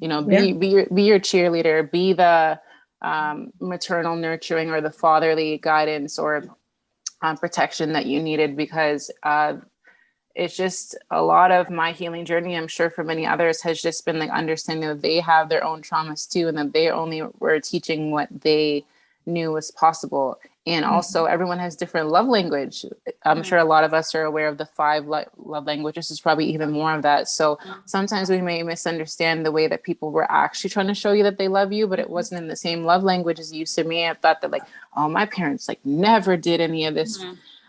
You know, be your cheerleader, be the maternal nurturing or the fatherly guidance or protection that you needed, because it's just a lot of my healing journey, I'm sure for many others, has just been like understanding that they have their own traumas too, and that they only were teaching what they knew was possible. And also everyone has different love language. I'm sure a lot of us are aware of the 5 love languages. There's probably even more of that. So sometimes we may misunderstand the way that people were actually trying to show you that they love you, but it wasn't in the same love language as you. So me, I thought that like, oh, my parents like never did any of this,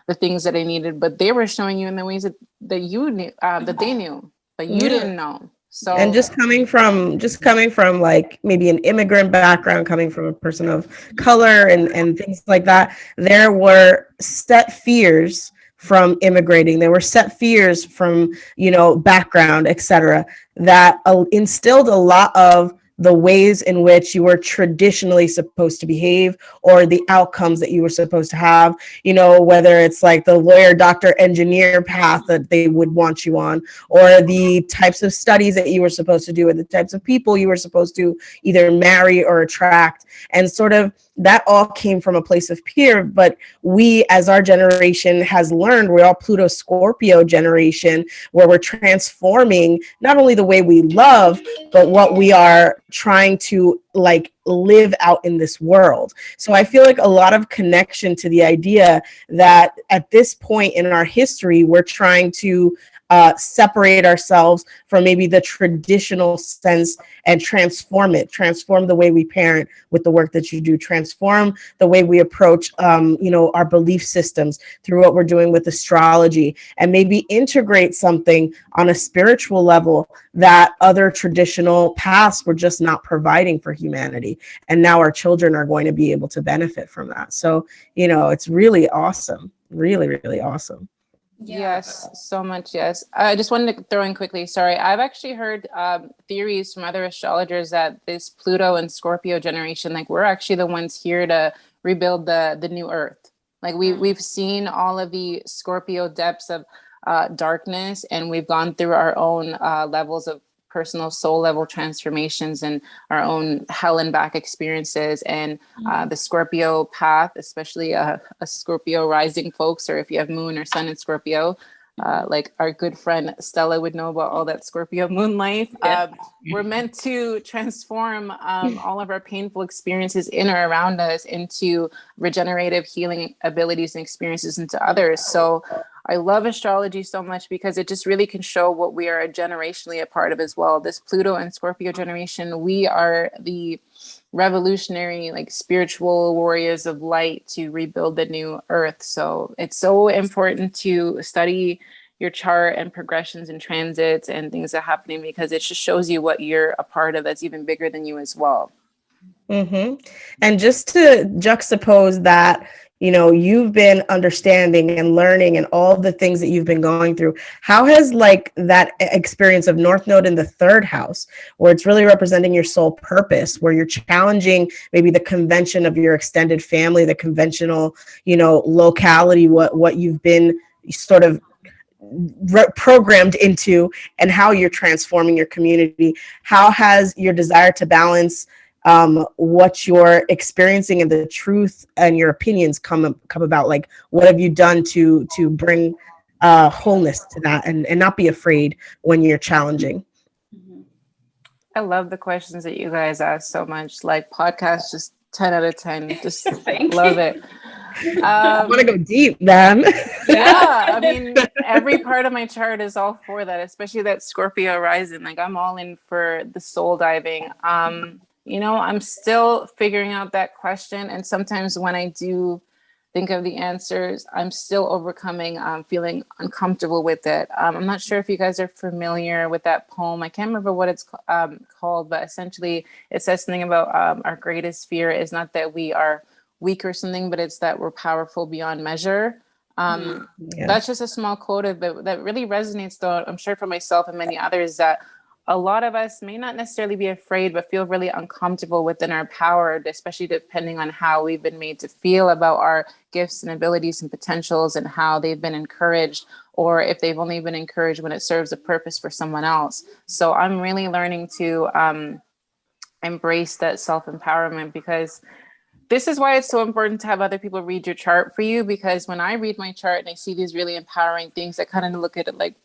the things that I needed, but they were showing you in the ways that you knew, that they knew, but you didn't know. So, and just coming from like maybe an immigrant background, coming from a person of color and things like that, there were set fears from immigrating. There were set fears from, you know, background, etc., that instilled a lot of the ways in which you were traditionally supposed to behave, or the outcomes that you were supposed to have, you know, whether it's like the lawyer, doctor, engineer path that they would want you on, or the types of studies that you were supposed to do, or the types of people you were supposed to either marry or attract. And sort of that all came from a place of fear. But we, as our generation has learned, we're all Pluto Scorpio generation, where we're transforming not only the way we love, but what we are trying to like live out in this world. So I feel like a lot of connection to the idea that at this point in our history, we're trying to separate ourselves from maybe the traditional sense and transform the way we parent with the work that you do, transform the way we approach, our belief systems through what we're doing with astrology, and maybe integrate something on a spiritual level that other traditional paths were just not providing for humanity. And now our children are going to be able to benefit from that. So, it's really awesome. Really, really awesome. Yes, so much. Yes. I just wanted to throw in quickly. Sorry. I've actually heard theories from other astrologers that this Pluto and Scorpio generation, like we're actually the ones here to rebuild the new earth. Like we've seen all of the Scorpio depths of darkness, and we've gone through our own levels of personal soul level transformations and our own hell and back experiences. And the Scorpio path, especially a Scorpio rising folks, or if you have moon or sun in Scorpio, like our good friend Stella would know about all that Scorpio moon life. We're meant to transform all of our painful experiences in or around us into regenerative healing abilities and experiences into others. So I love astrology so much because it just really can show what we are generationally a part of as well. This Pluto and Scorpio generation, we are the revolutionary, like spiritual warriors of light to rebuild the new earth. So it's so important to study your chart and progressions and transits and things that are happening, because it just shows you what you're a part of that's even bigger than you as well. Mm-hmm. And just to juxtapose that, you've been understanding and learning and all the things that you've been going through. How has like that experience of North Node in the third house, where it's really representing your soul purpose, where you're challenging maybe the convention of your extended family, the conventional, locality, what you've been sort of programmed into, and how you're transforming your community? How has your desire to balance what you're experiencing and the truth and your opinions come about? Like, what have you done to bring wholeness to that and not be afraid when you're challenging? I love the questions that you guys ask so much. Like, podcast, just 10 out of 10. Just love it. I want to go deep, man. Yeah, I mean, every part of my chart is all for that, especially that Scorpio rising. Like, I'm all in for the soul diving. I'm still figuring out that question. And sometimes when I do think of the answers, I'm still overcoming feeling uncomfortable with it. I'm not sure if you guys are familiar with that poem. I can't remember what it's called, but essentially it says something about our greatest fear is not that we are weak or something, but it's that we're powerful beyond measure. That's just a small quote, but that really resonates, though, I'm sure for myself and many others, that a lot of us may not necessarily be afraid, but feel really uncomfortable within our power, especially depending on how we've been made to feel about our gifts and abilities and potentials, and how they've been encouraged, or if they've only been encouraged when it serves a purpose for someone else. So I'm really learning to embrace that self-empowerment, because this is why it's so important to have other people read your chart for you. Because when I read my chart and I see these really empowering things, I kind of look at it like,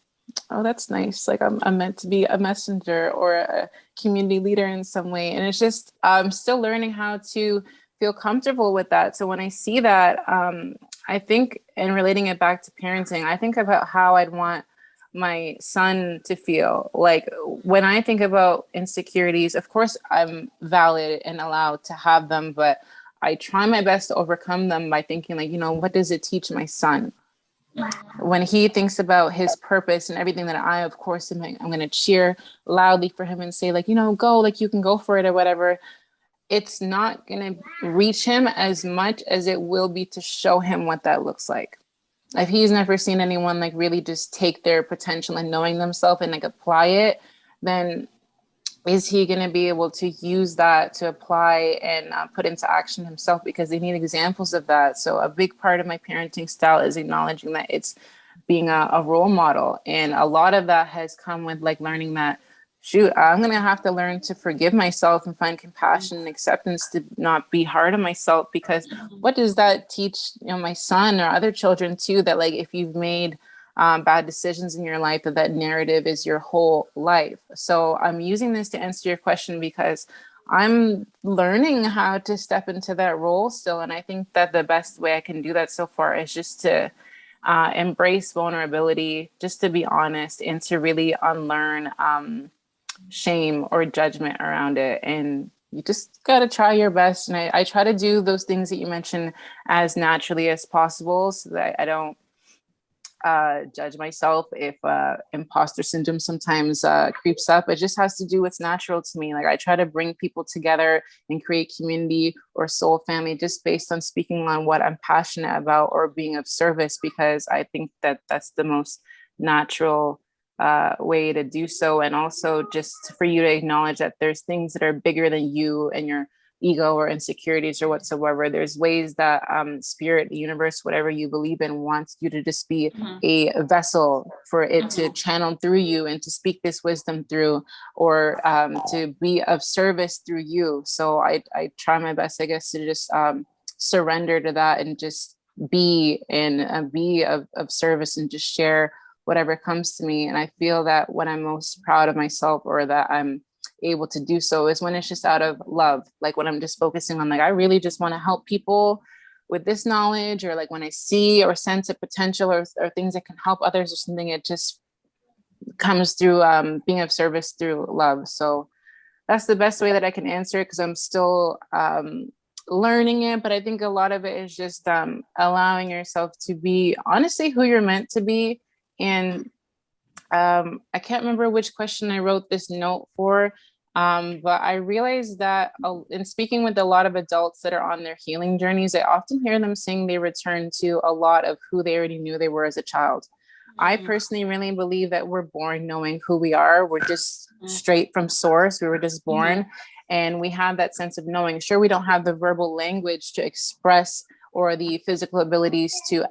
oh, that's nice. Like I'm meant to be a messenger or a community leader in some way. And it's just, I'm still learning how to feel comfortable with that. So when I see that, I think, and relating it back to parenting, I think about how I'd want my son to feel. Like when I think about insecurities, of course I'm valid and allowed to have them, but I try my best to overcome them by thinking like, what does it teach my son? When he thinks about his purpose and everything that I, of course, I'm going to cheer loudly for him and say like, go, like you can go for it or whatever. It's not going to reach him as much as it will be to show him what that looks like. If he's never seen anyone like really just take their potential and knowing themselves and like apply it, then is he going to be able to use that to apply and put into action himself? Because they need examples of that. So a big part of my parenting style is acknowledging that it's being a role model. And a lot of that has come with like learning that shoot, I'm going to have to learn to forgive myself and find compassion and acceptance to not be hard on myself, because what does that teach, my son or other children too, that like, if you've made bad decisions in your life, that narrative is your whole life. So I'm using this to answer your question because I'm learning how to step into that role still. And I think that the best way I can do that so far is just to embrace vulnerability, just to be honest, and to really unlearn shame or judgment around it. And you just got to try your best. And I try to do those things that you mentioned as naturally as possible, so that I don't judge myself if imposter syndrome sometimes creeps up. It just has to do what's natural to me. Like, I try to bring people together and create community or soul family just based on speaking on what I'm passionate about or being of service, because I think that that's the most natural way to do so. And also just for you to acknowledge that there's things that are bigger than you and your ego or insecurities or whatsoever. There's ways that spirit, the universe, whatever you believe in, wants you to just be a vessel for it to channel through you and to speak this wisdom through, or to be of service through you. So I try my best, I guess, to just surrender to that and just be of service and just share whatever comes to me. And I feel that when I'm most proud of myself, or that I'm able to do so, is when it's just out of love. Like when I'm just focusing on, like, I really just want to help people with this knowledge, or like when I see or sense a potential or things that can help others or something, it just comes through being of service through love. So that's the best way that I can answer it, because I'm still learning it. But I think a lot of it is just allowing yourself to be honestly who you're meant to be. And I can't remember which question I wrote this note for, but I realized that in speaking with a lot of adults that are on their healing journeys, I often hear them saying they return to a lot of who they already knew they were as a child. I personally really believe that we're born knowing who we are. We're just straight from source. We were just born, and we have that sense of knowing. Sure, we don't have the verbal language to express or the physical abilities to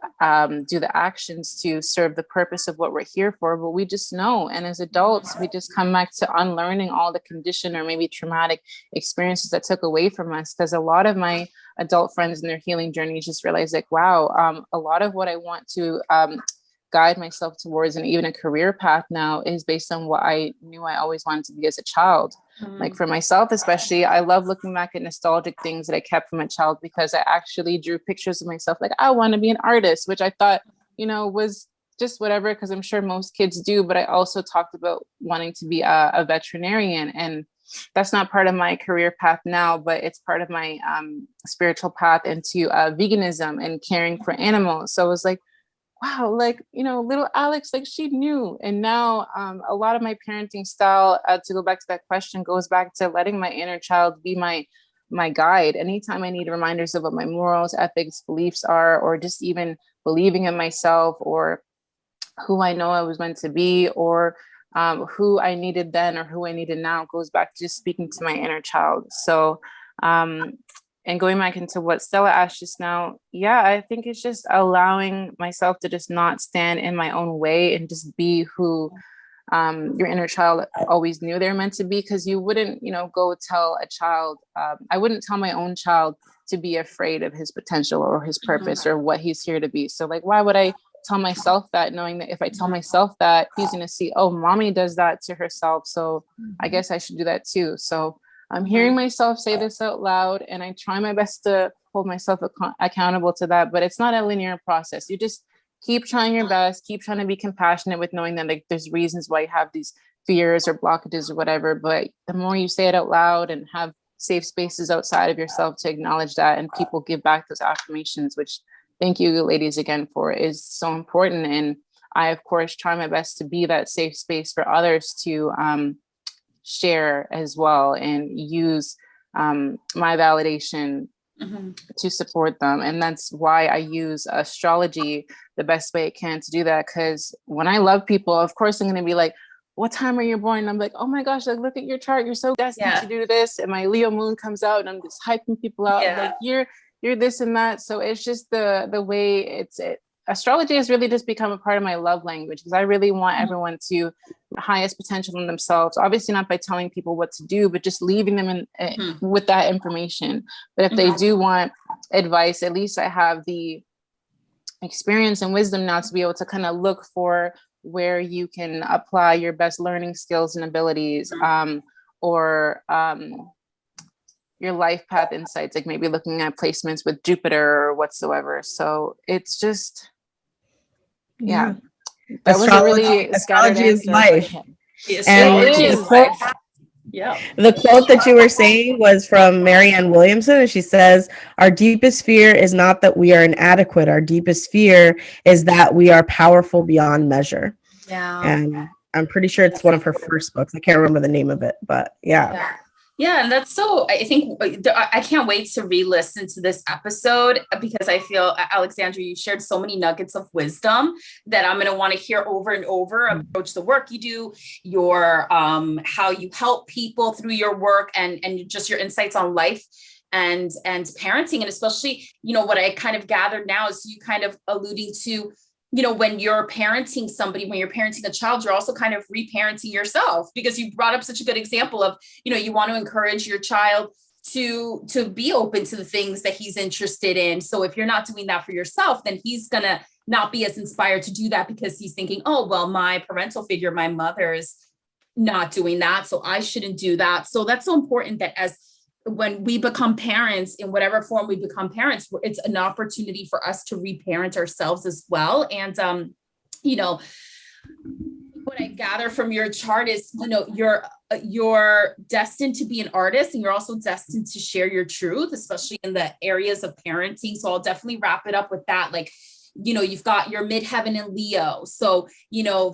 do the actions to serve the purpose of what we're here for, but we just know. And as adults, we just come back to unlearning all the condition or maybe traumatic experiences that took away from us. Because a lot of my adult friends in their healing journeys just realize, like, wow, a lot of what I want to guide myself towards, and even a career path now, is based on what I knew I always wanted to be as a child. Like for myself, especially, I love looking back at nostalgic things that I kept from a child, because I actually drew pictures of myself. Like, I want to be an artist, which I thought, was just whatever, because I'm sure most kids do. But I also talked about wanting to be a veterinarian, and that's not part of my career path now, but it's part of my spiritual path into veganism and caring for animals. So it was like, wow, like, little Alex, like, she knew. And now a lot of my parenting style, to go back to that question, goes back to letting my inner child be my guide. Anytime I need reminders of what my morals, ethics, beliefs are, or just even believing in myself, or who I know I was meant to be, or who I needed then or who I needed now, goes back to just speaking to my inner child. So and going back into what Stella asked just now, yeah, I think it's just allowing myself to just not stand in my own way and just be who your inner child always knew they're meant to be. Because you wouldn't, go tell a child, I wouldn't tell my own child to be afraid of his potential or his purpose or what he's here to be. So like, why would I tell myself that, knowing that if I tell myself that, he's going to see, oh, mommy does that to herself, so I guess I should do that too. So I'm hearing myself say this out loud, and I try my best to hold myself accountable to that. But it's not a linear process. You just keep trying your best, keep trying to be compassionate with knowing that, like, there's reasons why you have these fears or blockages or whatever. But the more you say it out loud and have safe spaces outside of yourself to acknowledge that, and people give back those affirmations, which thank you ladies again for, is so important. And I, of course, try my best to be that safe space for others to share as well, and use my validation to support them. And that's why I use astrology the best way it can to do that. Because when I love people, of course, I'm going to be like, what time are you born? And I'm like, oh my gosh, like, look at your chart. You're so destined to do this. And my Leo moon comes out, and I'm just hyping people out. Like, you're this and that. So it's just the way astrology has really just become a part of my love language, because I really want everyone to highest potential in themselves. Obviously not by telling people what to do, but just leaving them with that information. But if they do want advice, at least I have the experience and wisdom now to be able to kind of look for where you can apply your best learning skills and abilities, or your life path insights, like maybe looking at placements with Jupiter or whatsoever. So it's just, that was a really scattered astrology is answer. life. And the quote that you were saying was from Marianne Williamson, and she says, "Our deepest fear is not that we are inadequate. Our deepest fear is that we are powerful beyond measure." And I'm pretty sure it's one of her first books. I can't remember the name of it, but Yeah, and that's so, I think I can't wait to re-listen to this episode, because I feel, Alexandra, you shared so many nuggets of wisdom that I'm going to want to hear over and over, approach the work you do, your how you help people through your work, and just your insights on life and parenting. And especially, what I kind of gathered now is you kind of alluding to, when you're parenting somebody, when you're parenting a child, you're also kind of reparenting yourself, because you brought up such a good example of, you want to encourage your child to be open to the things that he's interested in. So if you're not doing that for yourself, then he's going to not be as inspired to do that, because he's thinking, oh, well, my parental figure, my mother, is not doing that, so I shouldn't do that. So that's so important, that when we become parents, in whatever form we become parents, it's an opportunity for us to reparent ourselves as well. And, what I gather from your chart is, you're destined to be an artist, and you're also destined to share your truth, especially in the areas of parenting. So I'll definitely wrap it up with that. Like, you've got your midheaven in Leo. So,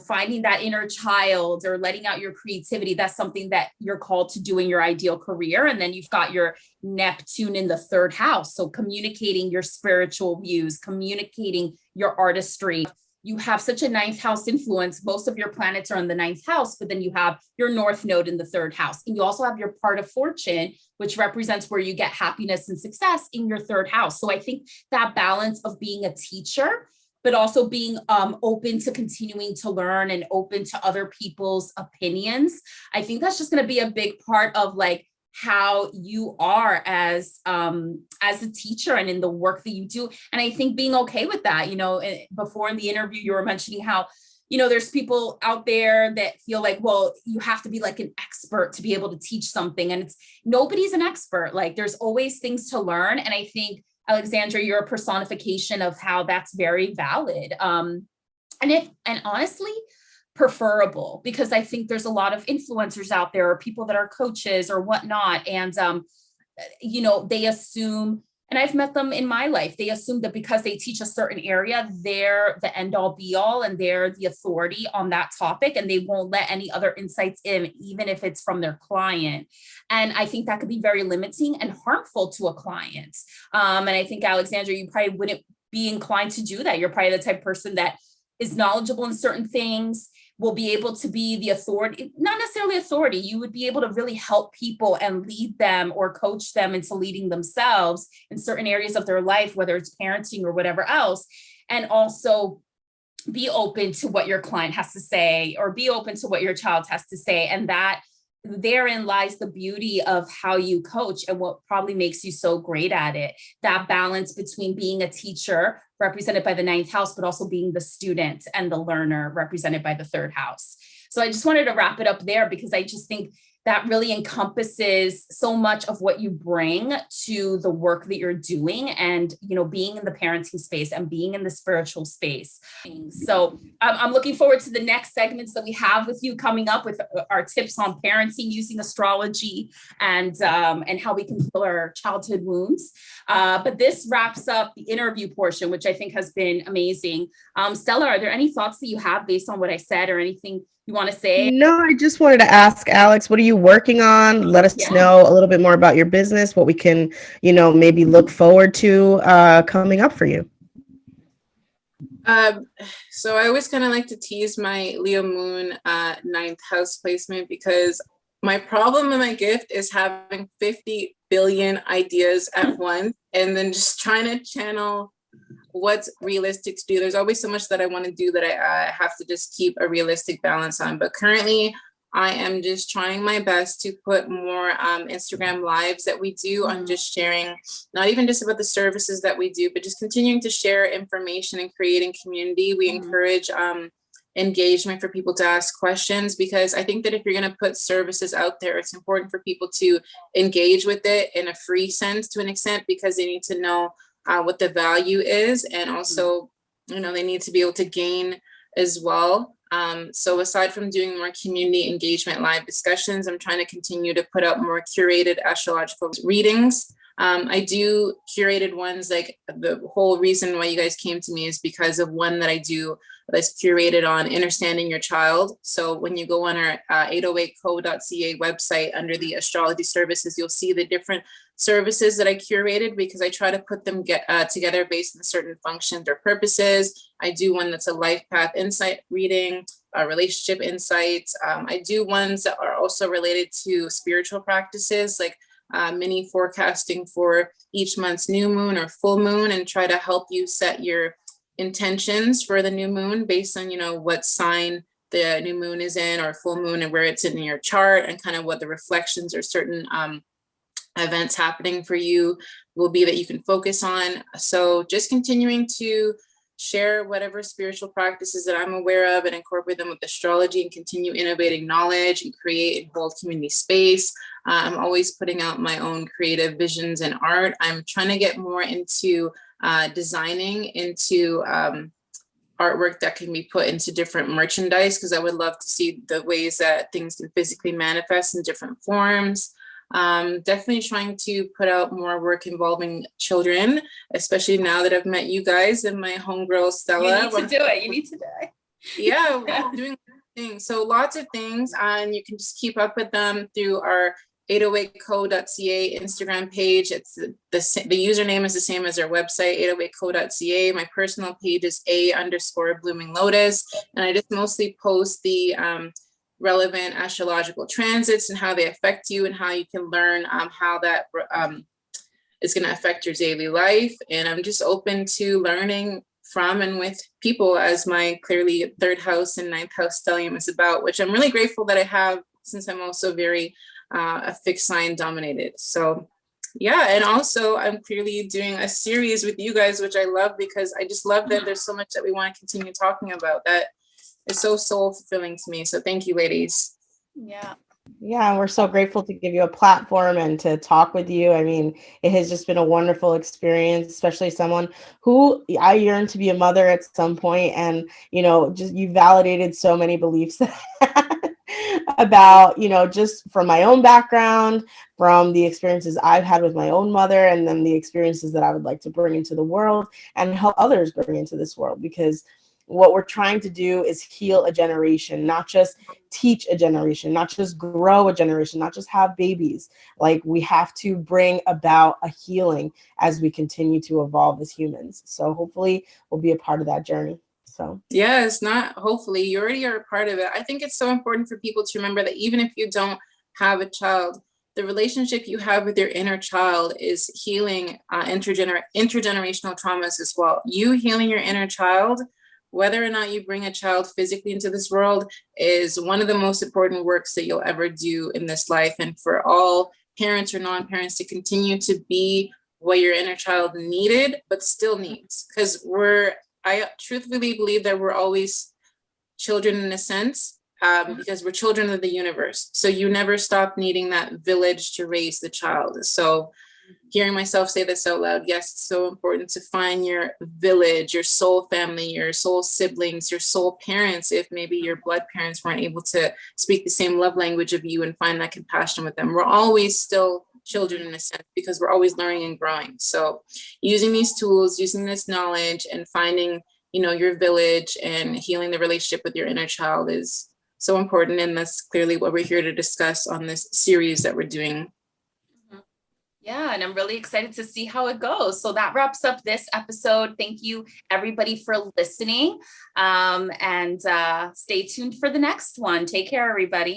finding that inner child or letting out your creativity, that's something that you're called to do in your ideal career. And then you've got your Neptune in the third house. So communicating your spiritual views, communicating your artistry. You have such a ninth house influence. Most of your planets are in the ninth house, but then you have your North Node in the third house. And you also have your part of fortune, which represents where you get happiness and success, in your third house. So I think that balance of being a teacher, but also being open to continuing to learn and open to other people's opinions, I think that's just going to be a big part of like how you are as a teacher and in the work that you do. And I think being okay with that, before in the interview, you were mentioning how, there's people out there that feel like, well, you have to be like an expert to be able to teach something. And nobody's an expert. Like, there's always things to learn. And I think, Alexandra, you're a personification of how that's very valid. And honestly, preferable, because I think there's a lot of influencers out there, or people that are coaches or whatnot. And, they assume, and I've met them in my life, they assume that because they teach a certain area, they're the end all be all, and they're the authority on that topic, and they won't let any other insights in, even if it's from their client. And I think that could be very limiting and harmful to a client. And I think, Alexandra, you probably wouldn't be inclined to do that. You're probably the type of person that is knowledgeable in certain things, will be able to be the authority, not necessarily authority. You would be able to really help people and lead them or coach them into leading themselves in certain areas of their life, whether it's parenting or whatever else. And also be open to what your client has to say, or be open to what your child has to say. And that therein lies the beauty of how you coach, and what probably makes you so great at it. That balance between being a teacher, represented by the ninth house, but also being the student and the learner, represented by the third house. So I just wanted to wrap it up there, because I just think that really encompasses so much of what you bring to the work that you're doing, and, being in the parenting space and being in the spiritual space. So I'm looking forward to the next segments that we have with you coming up, with our tips on parenting using astrology, and how we can heal our childhood wounds. But this wraps up the interview portion, which I think has been amazing. Stella, are there any thoughts that you have based on what I said, or anything you want to say? No, I just wanted to ask Alex, what are you working on? Let us know a little bit more about your business, what we can, maybe look forward to coming up for you. So I always kind of like to tease my Leo moon ninth house placement, because my problem and my gift is having 50 billion ideas at once, and then just trying to channel what's realistic to do. There's always so much that I want to do that I have to just keep a realistic balance on. But currently, I am just trying my best to put more Instagram lives that we do on just sharing, not even just about the services that we do, but just continuing to share information and creating community. We encourage engagement for people to ask questions, because I think that if you're going to put services out there, it's important for people to engage with it in a free sense to an extent, because they need to know what the value is. And also, you know, they need to be able to gain as well. So aside from doing more community engagement live discussions, I'm trying to continue to put out more curated astrological readings. I do curated ones. Like, the whole reason why you guys came to me is because of one that I do that's curated on understanding your child. So when you go on our 808co.ca website under the astrology services, you'll see the different services that I curated, because I try to put them together based on certain functions or purposes. I do one that's a life path insight reading, relationship insights. I do ones that are also related to spiritual practices, like mini forecasting for each month's new moon or full moon, and try to help you set your intentions for the new moon based on, you know, what sign the new moon is in, or full moon, and where it's in your chart, and kind of what the reflections or certain events happening for you will be that you can focus on. So just continuing to share whatever spiritual practices that I'm aware of and incorporate them with astrology, and continue innovating knowledge and create and hold community space. I'm always putting out my own creative visions and art. I'm trying to get more into designing into artwork that can be put into different merchandise, because I would love to see the ways that things can physically manifest in different forms. Definitely trying to put out more work involving children, especially now that I've met you guys and my homegirl Stella. You need to do it. You need to do it. Yeah, we're doing things. So lots of things, and you can just keep up with them through our 808co.ca Instagram page. It's the username is the same as our website, 808co.ca. My personal page is _blooming lotus, and I just mostly post the relevant astrological transits and how they affect you, and how you can learn how that is going to affect your daily life. And I'm just open to learning from and with people, as my clearly 3rd house and 9th house stellium is about, which I'm really grateful that I have, since I'm also very a fixed sign dominated. So yeah, and also I'm clearly doing a series with you guys, which I love, because I just love that there's so much that we want to continue talking about that is so soul fulfilling to me. So thank you, ladies. Yeah, we're so grateful to give you a platform and to talk with you. I mean, it has just been a wonderful experience, especially someone who I yearned to be a mother at some point. And, you know, just you validated so many beliefs about, you know, just from my own background, from the experiences I've had with my own mother, and then the experiences that I would like to bring into the world and help others bring into this world. Because what we're trying to do is heal a generation, not just teach a generation, not just grow a generation, not just have babies. Like, we have to bring about a healing as we continue to evolve as humans. So hopefully we'll be a part of that journey. So yes, not hopefully, you already are a part of it. I think it's so important for people to remember that even if you don't have a child, the relationship you have with your inner child is healing intergenerational traumas as well. You healing your inner child, whether or not you bring a child physically into this world, is one of the most important works that you'll ever do in this life. And for all parents or non-parents to continue to be what your inner child needed, but still needs, because I truthfully believe that we're always children in a sense, because we're children of the universe. So you never stop needing that village to raise the child. So hearing myself say this out loud, yes, it's so important to find your village, your soul family, your soul siblings, your soul parents, if maybe your blood parents weren't able to speak the same love language of you, and find that compassion with them. We're always still children in a sense, because we're always learning and growing. So using these tools, using this knowledge, and finding, you know, your village and healing the relationship with your inner child is so important. And that's clearly what we're here to discuss on this series that we're doing. Yeah, and I'm really excited to see how it goes. So that wraps up this episode. Thank you, everybody, for listening. And stay tuned for the next one. Take care, everybody.